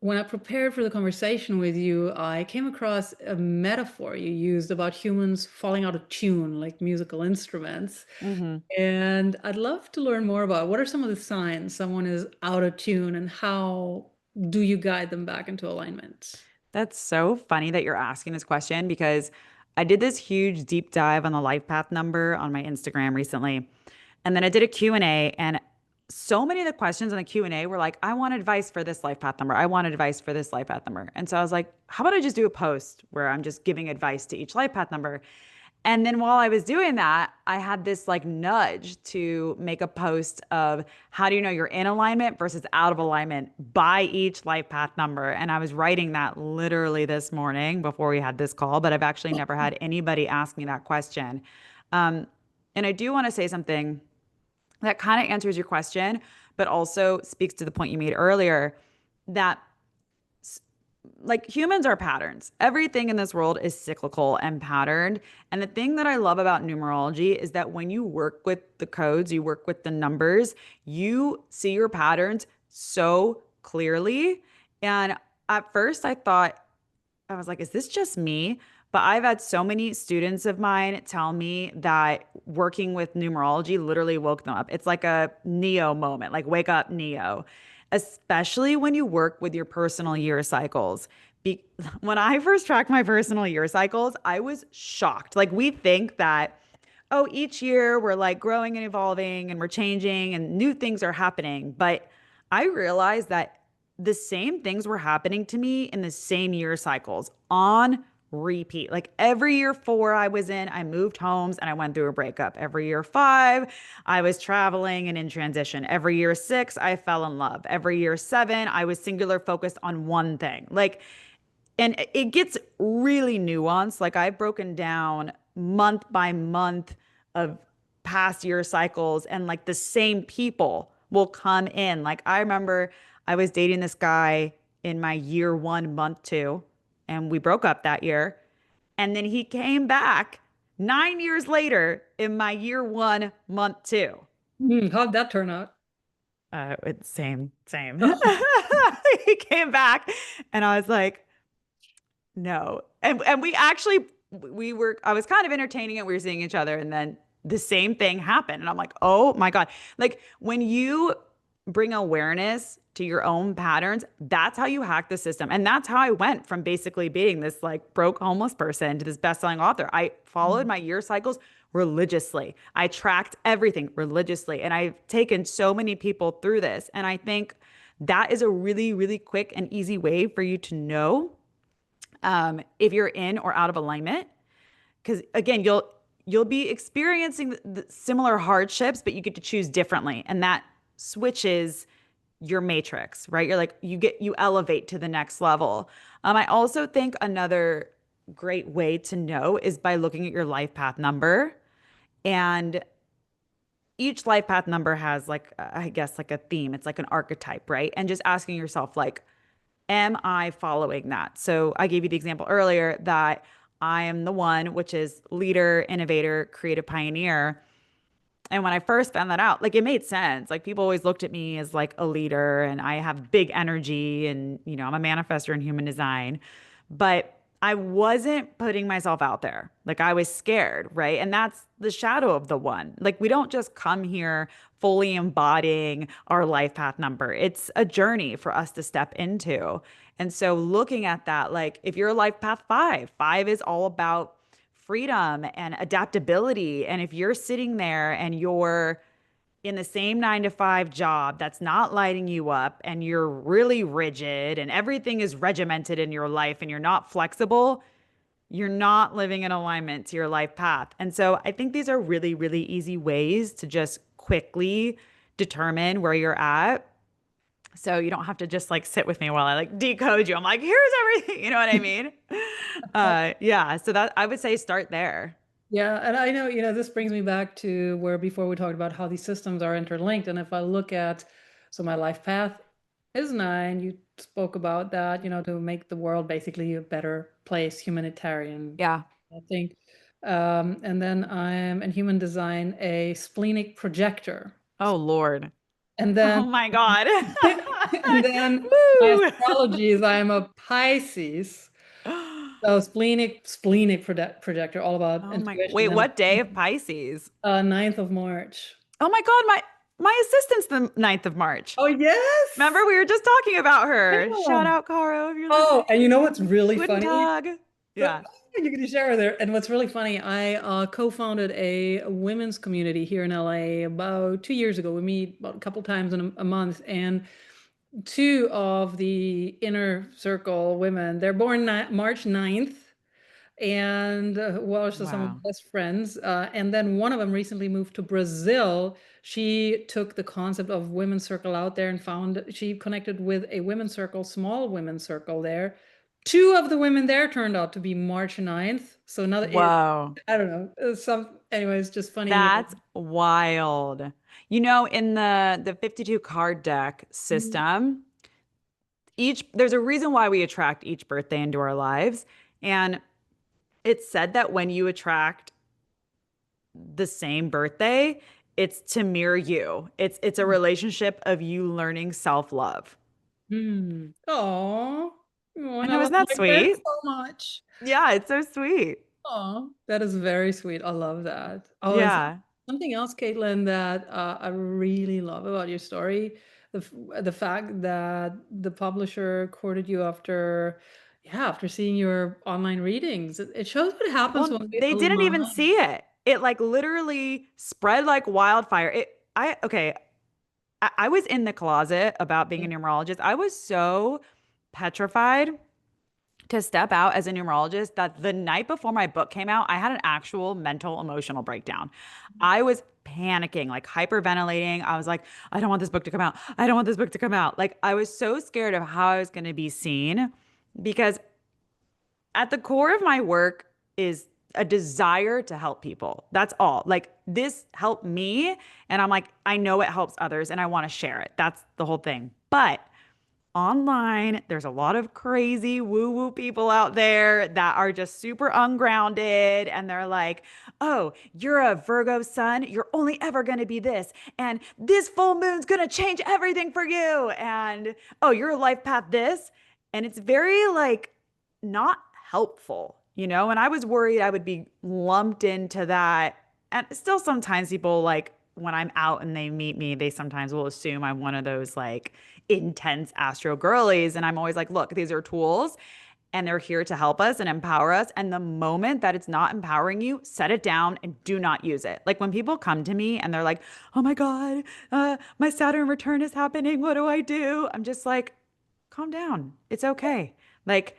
when I prepared for the conversation with you, I came across a metaphor you used about humans falling out of tune, like musical instruments. Hmm. And I'd love to learn more about what are some of the signs someone is out of tune and how do you guide them back into alignment? That's so funny that you're asking this question because I did this huge deep dive on the life path number on my Instagram recently. And then I did a Q&A, and so many of the questions in the Q&A were like, I want advice for this life path number. I want advice for this life path number. And so I was like, how about I just do a post where I'm just giving advice to each life path number? And then while I was doing that, I had this like nudge to make a post of how do you know you're in alignment versus out of alignment by each life path number. And I was writing that literally this morning before we had this call, but I've actually never had anybody ask me that question. Um, and I do want to say something that kind of answers your question, but also speaks to the point you made earlier that like humans are patterns. Everything in this world is cyclical and patterned. And the thing that I love about numerology is that when you work with the codes, you work with the numbers, you see your patterns so clearly. And at first I thought, I was like, is this just me? But I've had so many students of mine tell me that working with numerology literally woke them up. It's like a Neo moment, like wake up Neo, especially when you work with your personal year cycles. When I first tracked my personal year cycles, I was shocked. Like we think that, oh, each year we're like growing and evolving and we're changing and new things are happening. But I realized that the same things were happening to me in the same year cycles on repeat. Like every year four I was in, I moved homes and I went through a breakup. Every year five, I was traveling and in transition. Every year six, I fell in love. Every year seven, I was singular focused on one thing. Like, and it gets really nuanced. Like I've broken down month by month of past year cycles, and like the same people will come in. Like I remember I was dating this guy in my year one, month two, and we broke up that year. And then he came back 9 years later in my year one, month two. How'd that turn out? It's same. He came back and I was like, no. And we actually we were I was kind of entertaining it. We were seeing each other and then the same thing happened. And I'm like, oh my God. Like when you bring awareness to your own patterns, that's how you hack the system. And that's how I went from basically being this like broke homeless person to this best-selling author. I followed my year cycles religiously. I tracked everything religiously. And I've taken so many people through this. And I think that is a really, really quick and easy way for you to know if you're in or out of alignment. Because again, you'll be experiencing the similar hardships, but you get to choose differently. And that switches your matrix, right? You're like, you elevate to the next level. I also think another great way to know is by looking at your life path number. And each life path number has like, I guess like a theme. It's like an archetype, right? And just asking yourself like, am I following that? So I gave you the example earlier that I am the one, which is leader, innovator, creative pioneer. And when I first found that out, like it made sense. Like people always looked at me as like a leader and I have big energy and, you know, I'm a manifestor in human design, but I wasn't putting myself out there. Like I was scared, right? And that's the shadow of the one. Like we don't just come here fully embodying our life path number. It's a journey for us to step into. And so looking at that, like if you're a life path five, five is all about freedom and adaptability. And if you're sitting there and you're in the same 9 to 5 job that's not lighting you up and you're really rigid and everything is regimented in your life and you're not flexible, you're not living in alignment to your life path. And so I think these are really, really easy ways to just quickly determine where you're at. So you don't have to just like sit with me while I like decode you. I'm like, here's everything. You know what I mean? Yeah. So that I would say start there. Yeah, and I know, this brings me back to where before we talked about how these systems are interlinked. And if I look at, so my life path is 9, you spoke about that, to make the world basically a better place, humanitarian, Yeah. I think. And then I'm in human design, a splenic projector. Oh, Lord. And then, Oh, my God. and then my Woo. astrology is I'm a Pisces. So splenic projector, all about Oh my, intuition. wait, And what day of Pisces? 9th of March. Oh my God, my assistant's the 9th of March. Oh, yes. Remember, we were just talking about her. Yeah. Shout out, Caro, if you're Oh, listening. and you know what's really Guten funny? Tag. Yeah. You can share there. And what's really funny, I co-founded a women's community here in LA about 2 years ago. We meet about a couple times in a month, and two of the inner circle women, they're born March 9th, and well, so some of Wow. my best friends. And then one of them recently moved to Brazil. She took the concept of women's circle out there and found she connected with a women's circle, small women's circle there. Two of the women there turned out to be March 9th. So another, Whoa. I don't know, anyways, just funny. That's wild. You know, in the 52 card deck system, each there's a reason why we attract each birthday into our lives. And it's said that when you attract the same birthday, it's to mirror you. It's a relationship of you learning self-love. Oh, I and I know, love isn't that my parents sweet? so much. Yeah, it's so sweet. Oh, that is very sweet. I love that. Oh, and Yeah. something else, Caitlin, that I really love about your story, the fact that the publisher courted you after, yeah, after seeing your online readings. It shows what happens Well, when we they didn't even align. see it. It like literally spread like wildfire. I was in the closet about being a numerologist. I was so petrified to step out as a numerologist that the night before my book came out, I had an actual mental emotional breakdown. I was panicking, like hyperventilating. I was like, I don't want this book to come out. I don't want this book to come out. Like I was so scared of how I was going to be seen because at the core of my work is a desire to help people. That's all. Like this helped me. And I'm like, I know it helps others and I want to share it. That's the whole thing. But online, there's a lot of crazy woo woo people out there that are just super ungrounded. And they're like, oh, you're a Virgo sun. You're only ever going to be this. And this full moon's going to change everything for you. And oh, you're a life path this. And it's very like not helpful, you know? And I was worried I would be lumped into that. And still sometimes people like when I'm out and they meet me, they sometimes will assume I'm one of those like intense astro girlies. And I'm always like, look, these are tools and they're here to help us and empower us. And the moment that it's not empowering you, set it down and do not use it. Like when people come to me and they're like, oh my God, my Saturn return is happening. What do I do? I'm just like, calm down. It's okay. Like,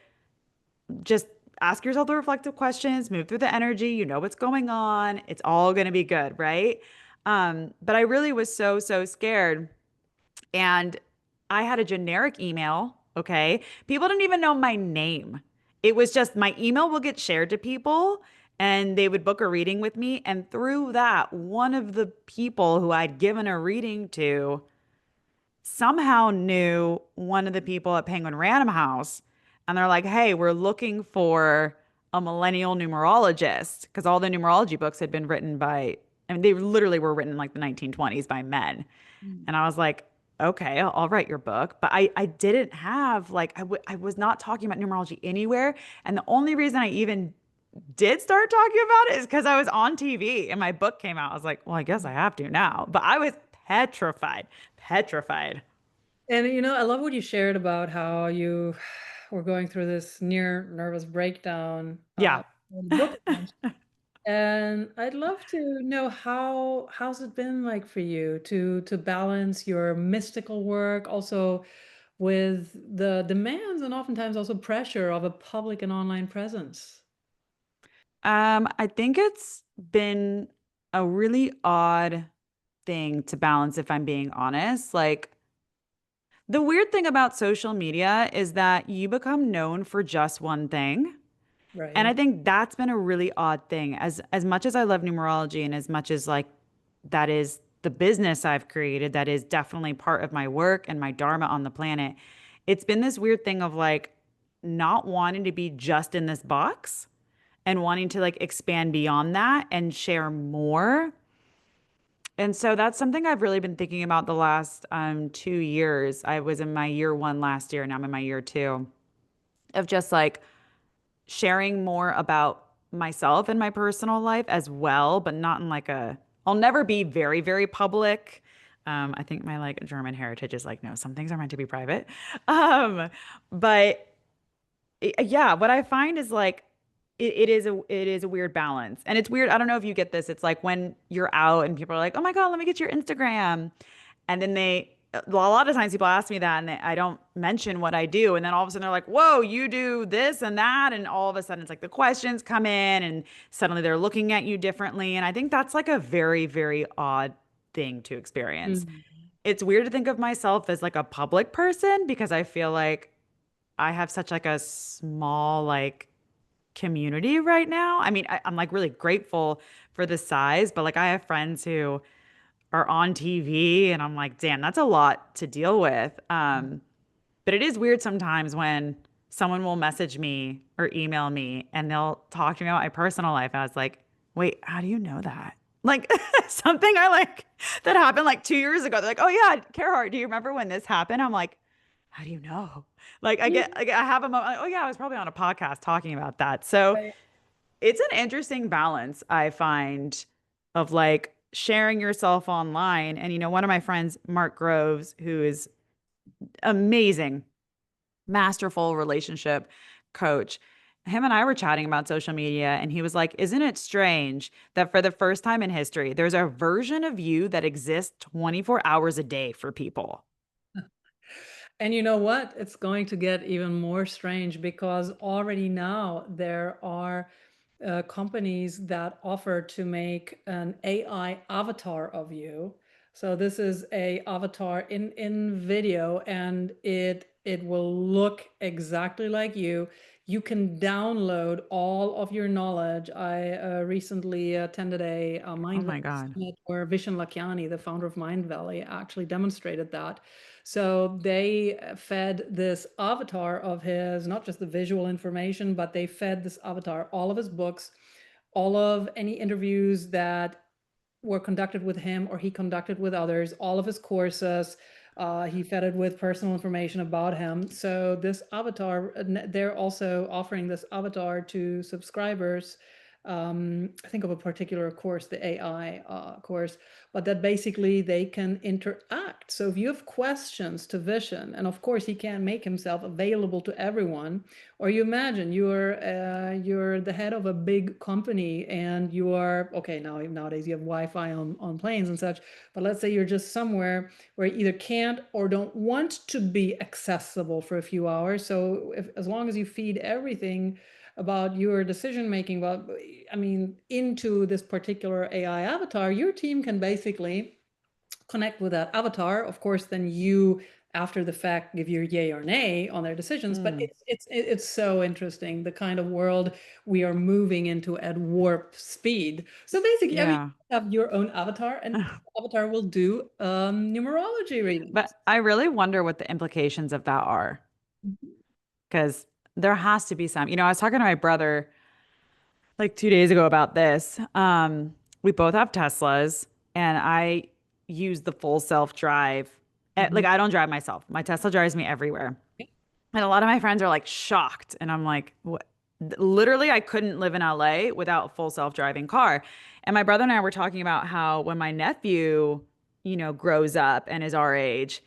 just ask yourself the reflective questions, move through the energy, you know what's going on. It's all going to be good, right? But I really was so scared. And I had a generic email, okay? People didn't even know my name. It was just my email will get shared to people and they would book a reading with me. And through that, one of the people who I'd given a reading to somehow knew one of the people at Penguin Random House. And they're like, hey, we're looking for a millennial numerologist because all the numerology books had been written by, I mean, they literally were written in like the 1920s by men. Mm. And I was like, okay, I'll write your book. But I didn't have, like, I was not talking about numerology anywhere. And the only reason I even did start talking about it is because I was on TV and my book came out. I was like, well, I guess I have to now. But I was petrified, petrified. And I love what you shared about how you were going through this near nervous breakdown Yeah. when the book launched. And I'd love to know how's it been like for you to balance your mystical work also with the demands and oftentimes also pressure of a public and online presence. I think it's been a really odd thing to balance, if I'm being honest. Like, the weird thing about social media is that you become known for just one thing. And I Right. think that's been a really odd thing. As much as I love numerology and as much as like that is the business I've created, that is definitely part of my work and my dharma on the planet. It's been this weird thing of like not wanting to be just in this box and wanting to like expand beyond that and share more. And so that's something I've really been thinking about the last 2 years. I was in my year one last year, and I'm in my year two of just like sharing more about myself and my personal life as well, but not in like I'll never be very public. I think my like German heritage is like, no, some things are meant to be private. But yeah, what I find is like it is a weird balance. And it's weird. I don't know if you get this. It's like when you're out and people are like, "Oh my God, let me get your Instagram." And then a lot of times people ask me that and I don't mention what I do. And then all of a sudden they're like, "Whoa, you do this and that." And all of a sudden it's like the questions come in and suddenly they're looking at you differently. And I think that's like a very, very odd thing to experience. Mhm. It's weird to think of myself as like a public person because I feel like I have such like a small like community right now. I mean, I'm like really grateful for the size, but like I have friends who are on TV and I'm like, damn, that's a lot to deal with. But it is weird sometimes when someone will message me or email me and they'll talk to me about my personal life. I was like, wait, how do you know that? Like something I like that happened like 2 years ago. They're like, oh yeah, Kaerhart, do you remember when this happened? I'm like, how do you know? Like I have a moment, like, oh yeah, I was probably on a podcast talking about that. So Right. it's an interesting balance, I find, of like sharing yourself online. And, one of my friends, Mark Groves, who is amazing, masterful relationship coach, him and I were chatting about social media, and he was like, isn't it strange that for the first time in history, there's a version of you that exists 24 hours a day for people? And you know what? It's going to get even more strange because already now there are companies that offer to make an AI avatar of you. So this is a avatar in video, and it will look exactly like you. You can download all of your knowledge. I recently attended a Oh Mind my Valley God. Summit where Vishen Lakhiani, the founder of Mind Valley, actually demonstrated that. So they fed this avatar of his, not just the visual information, but they fed this avatar all of his books, all of any interviews that were conducted with him or he conducted with others, all of his courses. He fed it with personal information about him. So this avatar, they're also offering this avatar to subscribers. I think of a particular course, the AI course, but that basically they can interact. So if you have questions to Vision, and of course he can't make himself available to everyone, or you imagine you're the head of a big company and you are okay nowadays you have Wi-Fi on planes and such, but let's say you're just somewhere where you either can't or don't want to be accessible for a few hours. So as long as you feed everything about your decision making about, I mean, into this particular AI avatar, your team can basically connect with that avatar. Of course, then you, after the fact, give your yay or nay on their decisions. But Mm, it's so interesting the kind of world we are moving into at warp speed. So basically, I mean, yeah. you have your own avatar, and avatar will do numerology readings. But I really wonder what the implications of that are because there has to be some. I was talking to my brother like 2 days ago about this. We both have Teslas, and I use the full self drive. Like, Mhm. I don't drive myself. My Tesla drives me everywhere. And a lot of my friends are like shocked. And I'm like, what? Literally, I couldn't live in LA without a full self driving car. And my brother and I were talking about how when my nephew, grows up and is our age,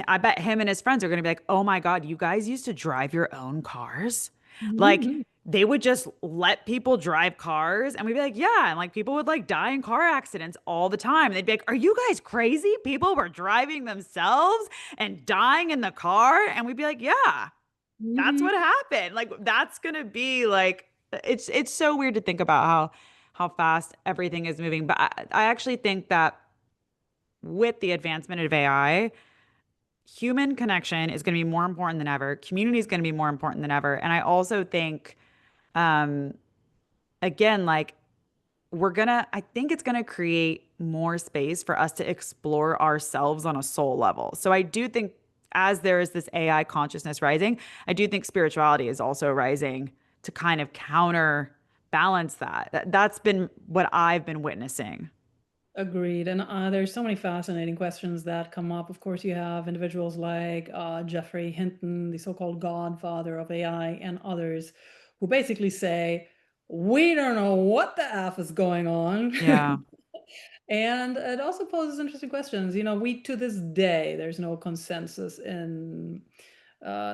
I bet him and his friends are going to be like, oh my God, you guys used to drive your own cars? Like, Mhm. they would just let people drive cars and we'd be like, yeah. And like, people would like die in car accidents all the time. And they'd be like, are you guys crazy? People were driving themselves and dying in the car. And we'd be like, yeah, that's Mhm. what happened. Like, that's going to be like, it's so weird to think about how fast everything is moving. But I actually think that with the advancement of AI, human connection is going to be more important than ever. Community is going to be more important than ever. And I also think, um, again, like I think it's going to create more space for us to explore ourselves on a soul level. So I do think as there is this AI consciousness rising, I do think spirituality is also rising to kind of counterbalance that. That's been what I've been witnessing. Agreed. And there's so many fascinating questions that come up. Of course, you have individuals like Jeffrey Hinton, the so-called godfather of AI, and others who basically say, we don't know what the F is going on. Yeah. And it also poses interesting questions. We, to this day, there's no consensus in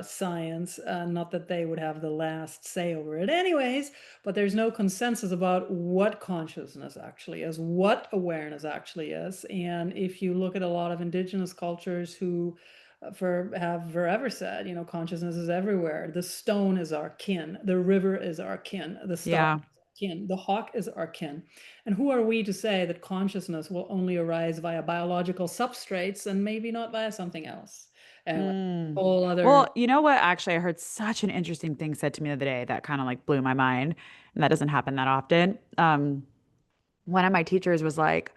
science. Not that they would have the last say over it, anyways, but there's no consensus about what consciousness actually is, what awareness actually is. And if you look at a lot of indigenous cultures who have forever said, consciousness is everywhere. The stone is our kin, the river is our kin, the star Yeah. is our kin, the hawk is our kin. And who are we to say that consciousness will only arise via biological substrates and maybe not via something else? Anyway, Mm. whole other. Well, you know what? Actually, I heard such an interesting thing said to me the other day that kind of like blew my mind. And that doesn't happen that often. One of my teachers was like,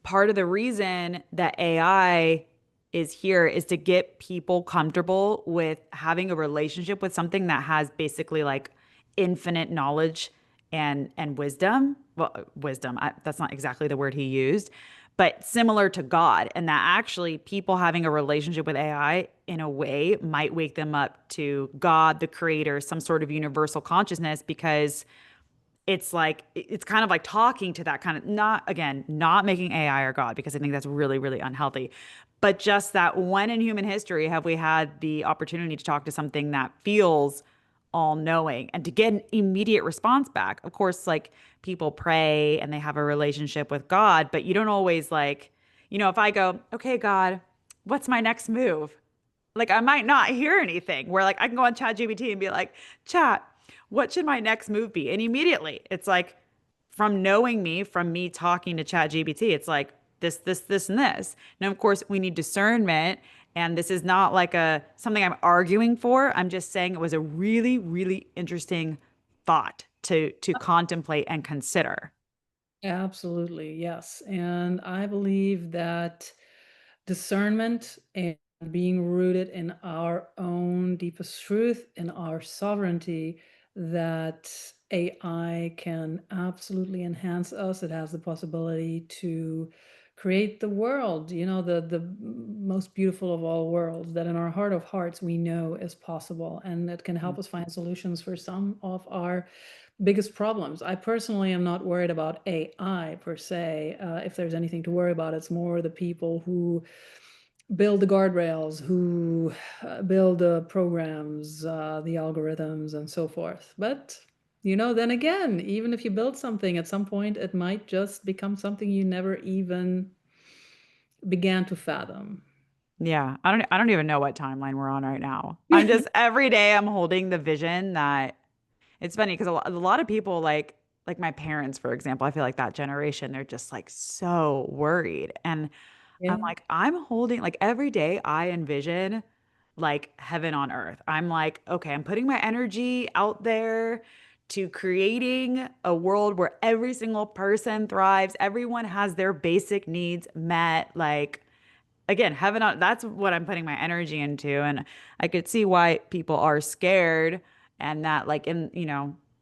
part of the reason that AI is here is to get people comfortable with having a relationship with something that has basically like infinite knowledge and wisdom. Well, wisdom, that's not exactly the word he used, but similar to God. And that actually people having a relationship with AI in a way might wake them up to God, the creator, some sort of universal consciousness, because it's like it's kind of like talking to that kind of, not again, not making AI or God, because I think that's really, really unhealthy. But just that, when in human history have we had the opportunity to talk to something that feels all knowing and to get an immediate response back? Of course, like people pray and they have a relationship with God, but you don't always like, if I go, okay, God, what's my next move? Like I might not hear anything, where like I can go on ChatGPT and be like, chat, what should my next move be? And immediately it's like, from knowing me, from me talking to ChatGPT, it's like this, and this. Now, of course, we need discernment. And this is not like a something I'm arguing for. I'm just saying it was a really, really interesting thought to contemplate and consider. Absolutely, yes. And I believe that discernment and being rooted in our own deepest truth, in our sovereignty, that AI can absolutely enhance us. It has the possibility to create the world, the most beautiful of all worlds that in our heart of hearts we know is possible. And it can help us find solutions for some of our biggest problems. I personally am not worried about AI per se. If there's anything to worry about, it's more the people who build the guardrails, who build the programs, the algorithms, and so forth. But then again, even if you build something, at some point it might just become something you never even began to fathom. Yeah, I don't even know what timeline we're on right now. I'm just every day I'm holding the vision that it's funny because a lot of people like my parents, for example, I feel like that generation, they're just like so worried. And I'm Yeah. like, I'm holding like every day I envision like heaven on earth. I'm like, okay, I'm putting my energy out there to creating a world where every single person thrives, everyone has their basic needs met. Like, again, heaven on, that's what I'm putting my energy into. And I could see why people are scared, and that like in,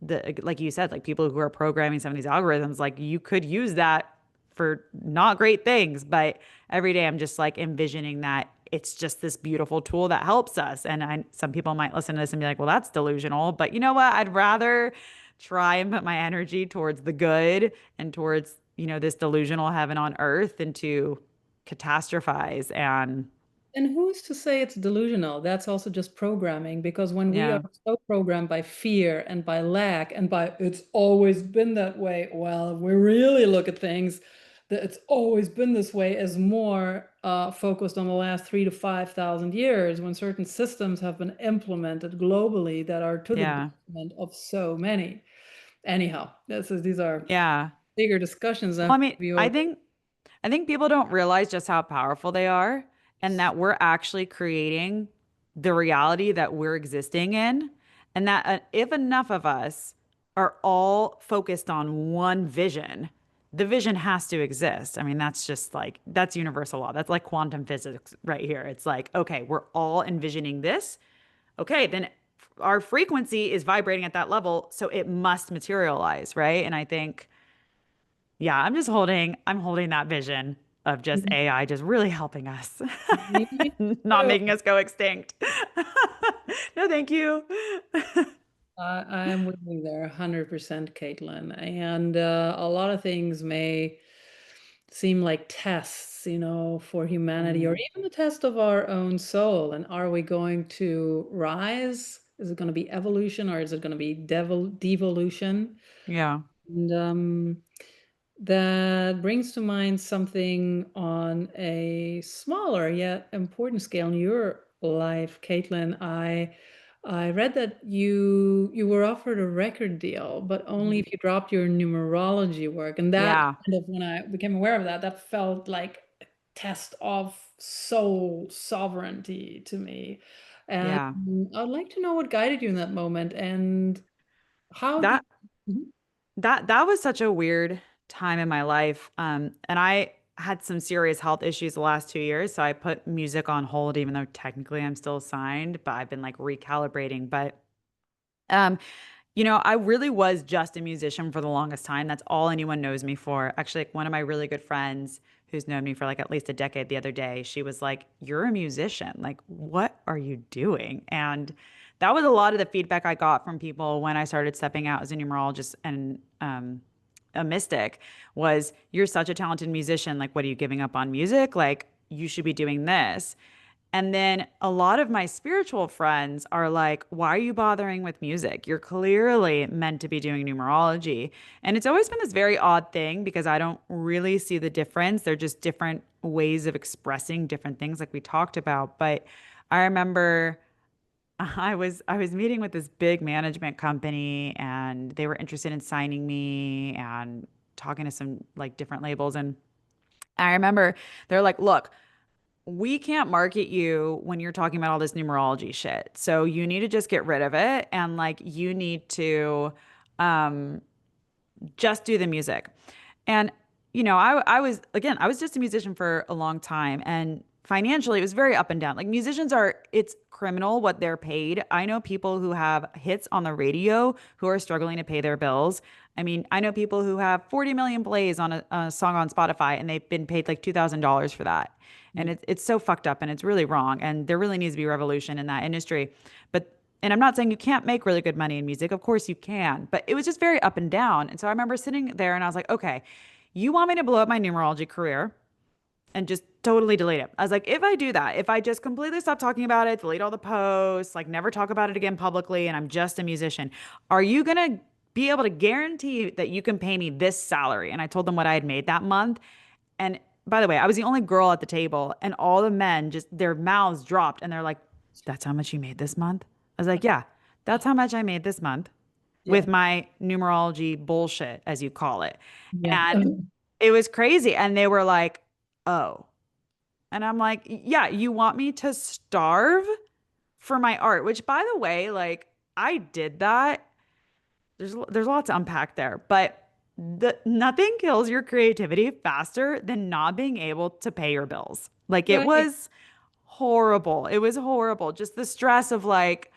the like you said, like people who are programming some of these algorithms, like you could use that for not great things. But every day I'm just like envisioning that it's just this beautiful tool that helps us. And some people might listen to this and be like, well, that's delusional. But you know what? I'd rather try and put my energy towards the good and towards, this delusional heaven on earth than to catastrophize. And And who's to say it's delusional? That's also just programming, because when we are yeah, so programmed by fear and by lack and by it's always been that way, well, if we really look at things, that it's always been this way is more focused on the last 3 to 5,000 years, when certain systems have been implemented globally that are to the yeah, detriment of so many. Anyhow, these are yeah. bigger discussions Well, than I mean, we I think people don't realize just how powerful they are, and that we're actually creating the reality that we're existing in. And that if enough of us are all focused on one vision, the vision has to exist. I mean, that's just like, that's universal law. That's like quantum physics right here. It's like, okay, we're all envisioning this. Okay, then our frequency is vibrating at that level. So it must materialize, right? And I think, yeah, I'm holding that vision of just AI just really helping us, me not making us go extinct. No, thank you. I'm with you there, 100%, Caitlin. And a lot of things may seem like tests, for humanity, or Mm, even the test of our own soul. And are we going to rise? Is it going to be evolution, or is it going to be devolution? yeah. And that brings to mind something on a smaller yet important scale in your life, Caitlin. I read that you were offered a record deal, but only Mhm. if you dropped your numerology work. And that Yeah. kind of, when I became aware of that, that felt like a test of soul sovereignty to me. And Yeah. I'd like to know what guided you in that moment and how did. That that was such a weird time in my life. And I had some serious health issues the last 2 years. So I put music on hold, even though technically I'm still signed, but I've been like recalibrating. But um, I really was just a musician for the longest time. That's all anyone knows me for. Actually, like one of my really good friends who's known me for like at least a decade the other day, she was like, "You're a musician. Like, what are you doing?" And that was a lot of the feedback I got from people when I started stepping out as a numerologist and a mystic was, "You're such a talented musician. Like, what are you giving up on music? Like, you should be doing this." And then a lot of my spiritual friends are like, why are you bothering with music? You're clearly meant to be doing numerology. And it's always been this very odd thing because I don't really see the difference. They're just different ways of expressing different things like we talked about. But I remember I was meeting with this big management company and they were interested in signing me and talking to some like different labels. And I remember they're like, look, we can't market you when you're talking about all this numerology shit. So you need to just get rid of it and like you need to um just do the music. And I was just a musician for a long time and financially it was very up and down. Like musicians are it's criminal what they're paid. I know people who have hits on the radio who are struggling to pay their bills. I mean, I know people who have 40 million plays on a song on Spotify and they've been paid like $2,000 for that. And it's so fucked up and it's really wrong. And there really needs to be revolution in that industry. And I'm not saying you can't make really good money in music. Of course you can, but it was just very up and down. And so I remember sitting there and I was like, okay, you want me to blow up my numerology career and just totally delete it. I was like, if I do that, if I just completely stop talking about it, delete all the posts, like never talk about it again publicly, and I'm just a musician, are you going to be able to guarantee that you can pay me this salary? And I told them what I had made that month. And by the way, I was the only girl at the table, and all the men just their mouths dropped and they're like, that's how much you made this month? I was like, yeah, that's how much I made this month Yeah. with my numerology bullshit, as you call it. Yeah. And it was crazy. And they were like, oh. And I'm like, yeah, you want me to starve for my art, which by the way, like I did that. There's a lot to unpack there, but nothing kills your creativity faster than not being able to pay your bills. Like it Right. was horrible. It was horrible. Just the stress of like,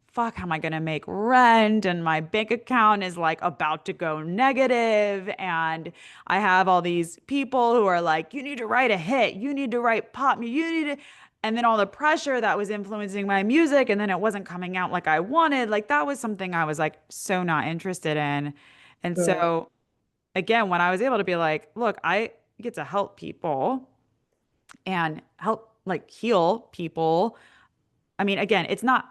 fuck, how am I going to make rent? And my bank account is like about to go negative. And I have all these people who are like, you need to write a hit. You need to write pop. You need to. And then all the pressure that was influencing my music. And then it wasn't coming out like I wanted. Like that was something I was like so not interested in. And Sure. so again, when I was able to be like, look, I get to help people and help like heal people. I mean, again, it's not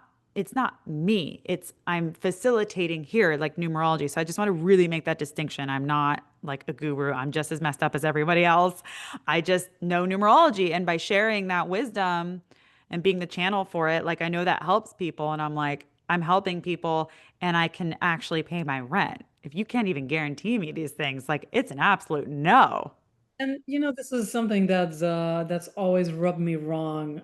me. It's I'm facilitating here like numerology. So I just want to really make that distinction. I'm not like a guru. I'm just as messed up as everybody else. I just know numerology and by sharing that wisdom and being the channel for it, like I know that helps people and I'm like I'm helping people and I can actually pay my rent. If you can't even guarantee me these things, like it's an absolute no. And this is something that's always rubbed me wrong,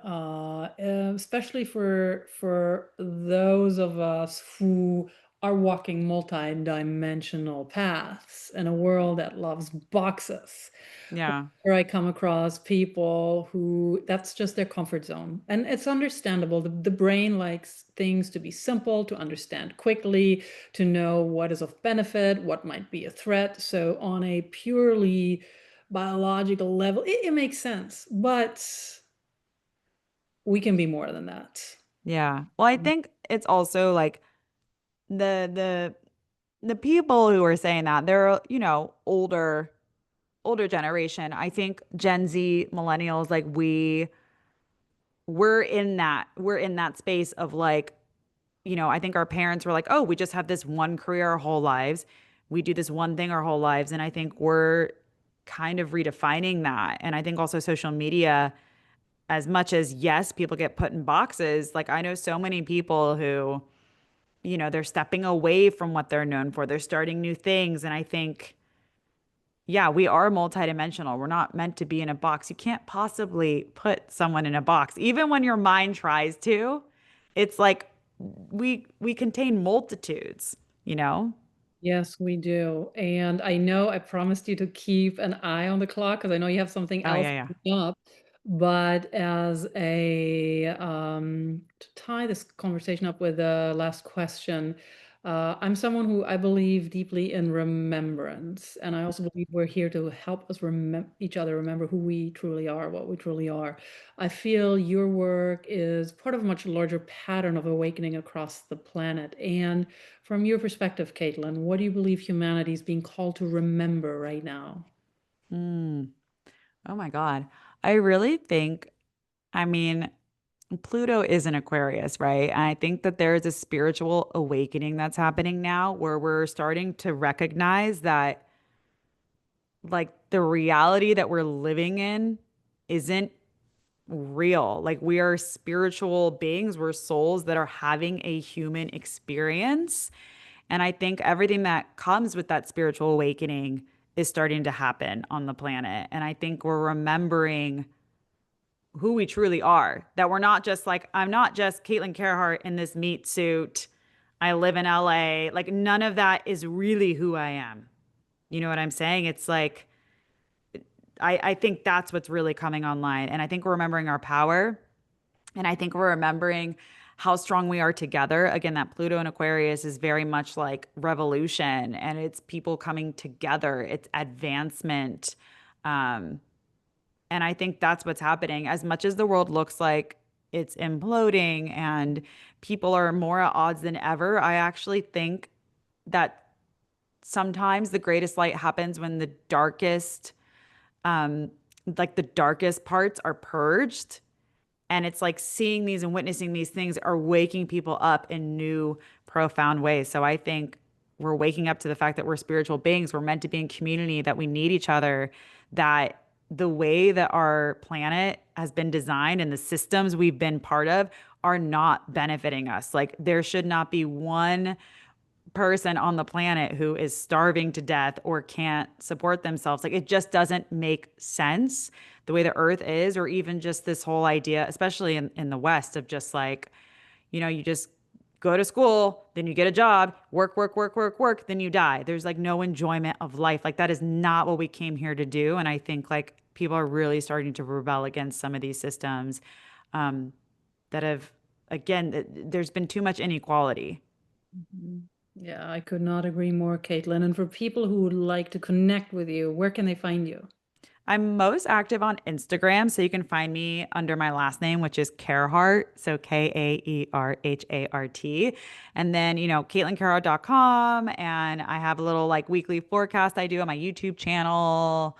especially for those of us who are walking multi-dimensional paths in a world that loves boxes. Yeah. Where I come across people who that's just their comfort zone. And it's understandable. The brain likes things to be simple, to understand quickly, to know what is of benefit, what might be a threat. So, on a purely biological level, it makes sense. But we can be more than that. Yeah. Well, I think it's also like the the people who are saying that they're, older older generation. I think Gen Z, millennials, like we're in that space of like, I think our parents were like, oh, we just have this one career our whole lives. We do this one thing our whole lives. And I think we're kind of redefining that. And I think also social media, as much as yes, people get put in boxes, like I know so many people who, they're stepping away from what they're known for. They're starting new things. And I think, yeah, we are multidimensional. We're not meant to be in a box. You can't possibly put someone in a box. Even when your mind tries to, it's like we contain multitudes, you know? Yes, we do. And I know I promised you to keep an eye on the clock because I know you have something Oh, else yeah, yeah. coming up. But as a to tie this conversation up with the last question, I'm someone who I believe deeply in remembrance, and I also believe we're here to help us remember each other, remember who we truly are, what we truly are. I feel your work is part of a much larger pattern of awakening across the planet. And from your perspective, Kaitlyn, what do you believe humanity is being called to remember right now? Mm. Oh my God. I really think, I mean, Pluto is an Aquarius, right? And I think that there is a spiritual awakening that's happening now where we're starting to recognize that like the reality that we're living in isn't real. Like we are spiritual beings, we're souls that are having a human experience. And I think everything that comes with that spiritual awakening is starting to happen on the planet. And I think we're remembering who we truly are, that we're not just like, I'm not just Kaitlyn Kaerhart in this meat suit. I live in LA. Like none of that is really who I am. You know what I'm saying? It's like, I think that's what's really coming online. And I think we're remembering our power. And I think we're remembering how strong we are together. Again, that Pluto and Aquarius is very much like revolution and it's people coming together, it's advancement. Um, and I think that's what's happening. As much as the world looks like it's imploding and people are more at odds than ever, I actually think that sometimes the greatest light happens when um, the darkest parts are purged, and it's like seeing these and witnessing these things are waking people up in new, profound ways. So I think we're waking up to the fact that we're spiritual beings. We're meant to be in community, that we need each other, that the way that our planet has been designed and the systems we've been part of are not benefiting us. Like there should not be one person on the planet who is starving to death or can't support themselves. Like it just doesn't make sense the way the earth is, or even just this whole idea, especially in the West, of just like, you just go to school, then you get a job, work, work, work, work, work, then you die. There's like no enjoyment of life. Like that is not what we came here to do. And I think like people are really starting to rebel against some of these systems um, that have, again, there's been too much inequality. Mhm. Yeah, I could not agree more, Caitlin. And for people who would like to connect with you, where can they find you? I'm most active on Instagram, so you can find me under my last name, which is Kaerhart, so Kaerhart. And then, KaitlynKaerhart.com, and I have a little like weekly forecast I do on my YouTube channel.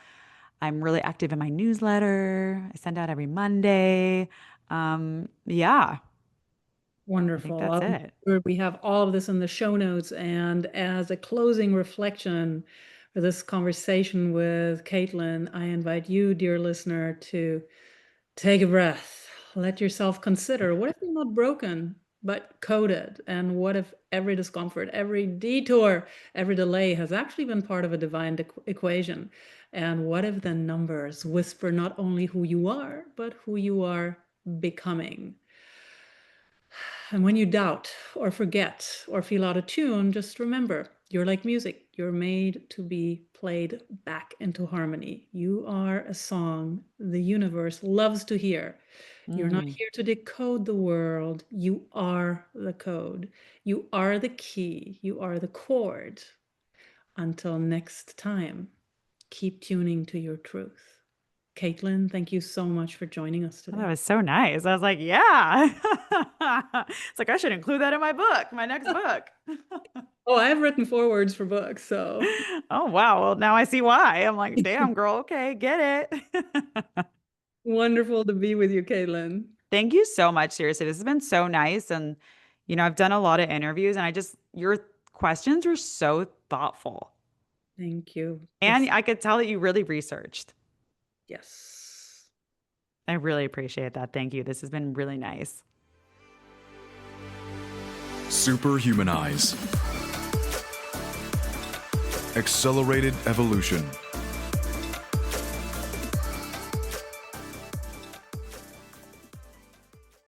I'm really active in my newsletter. I send out every Monday. Yeah, I think Wonderful. that's I'll make it. sure we have all of this in the show notes. And as a closing reflection for this conversation with Caitlin, I invite you, dear listener, to take a breath. Let yourself consider, what if you're not broken, but coded? And what if every discomfort, every detour, every delay has actually been part of a divine equation? And what if the numbers whisper not only who you are, but who you are becoming? And when you doubt or forget or feel out of tune, just remember you're like music. You're made to be played back into harmony. You are a song the universe loves to hear. You're not Mm. here to decode the world. You are the code. You are the key. You are the chord. Until next time, keep tuning to your truth. Caitlin, thank you so much for joining us Oh, that today. was so nice. I was like, yeah. It's like I should include that in my book, my next book. Oh, I've written forewords for books, so Oh, wow. Well, now I see why. I'm like, damn, girl. Okay, get it. wonderful to be with you, Caitlin. Thank you so much. Seriously, this has been so nice. And, I've done a lot of interviews and your questions were so thoughtful. Thank you. And I could tell that you really researched. Yes. I really appreciate that. Thank you. This has been really nice. Superhumanize. Accelerated evolution.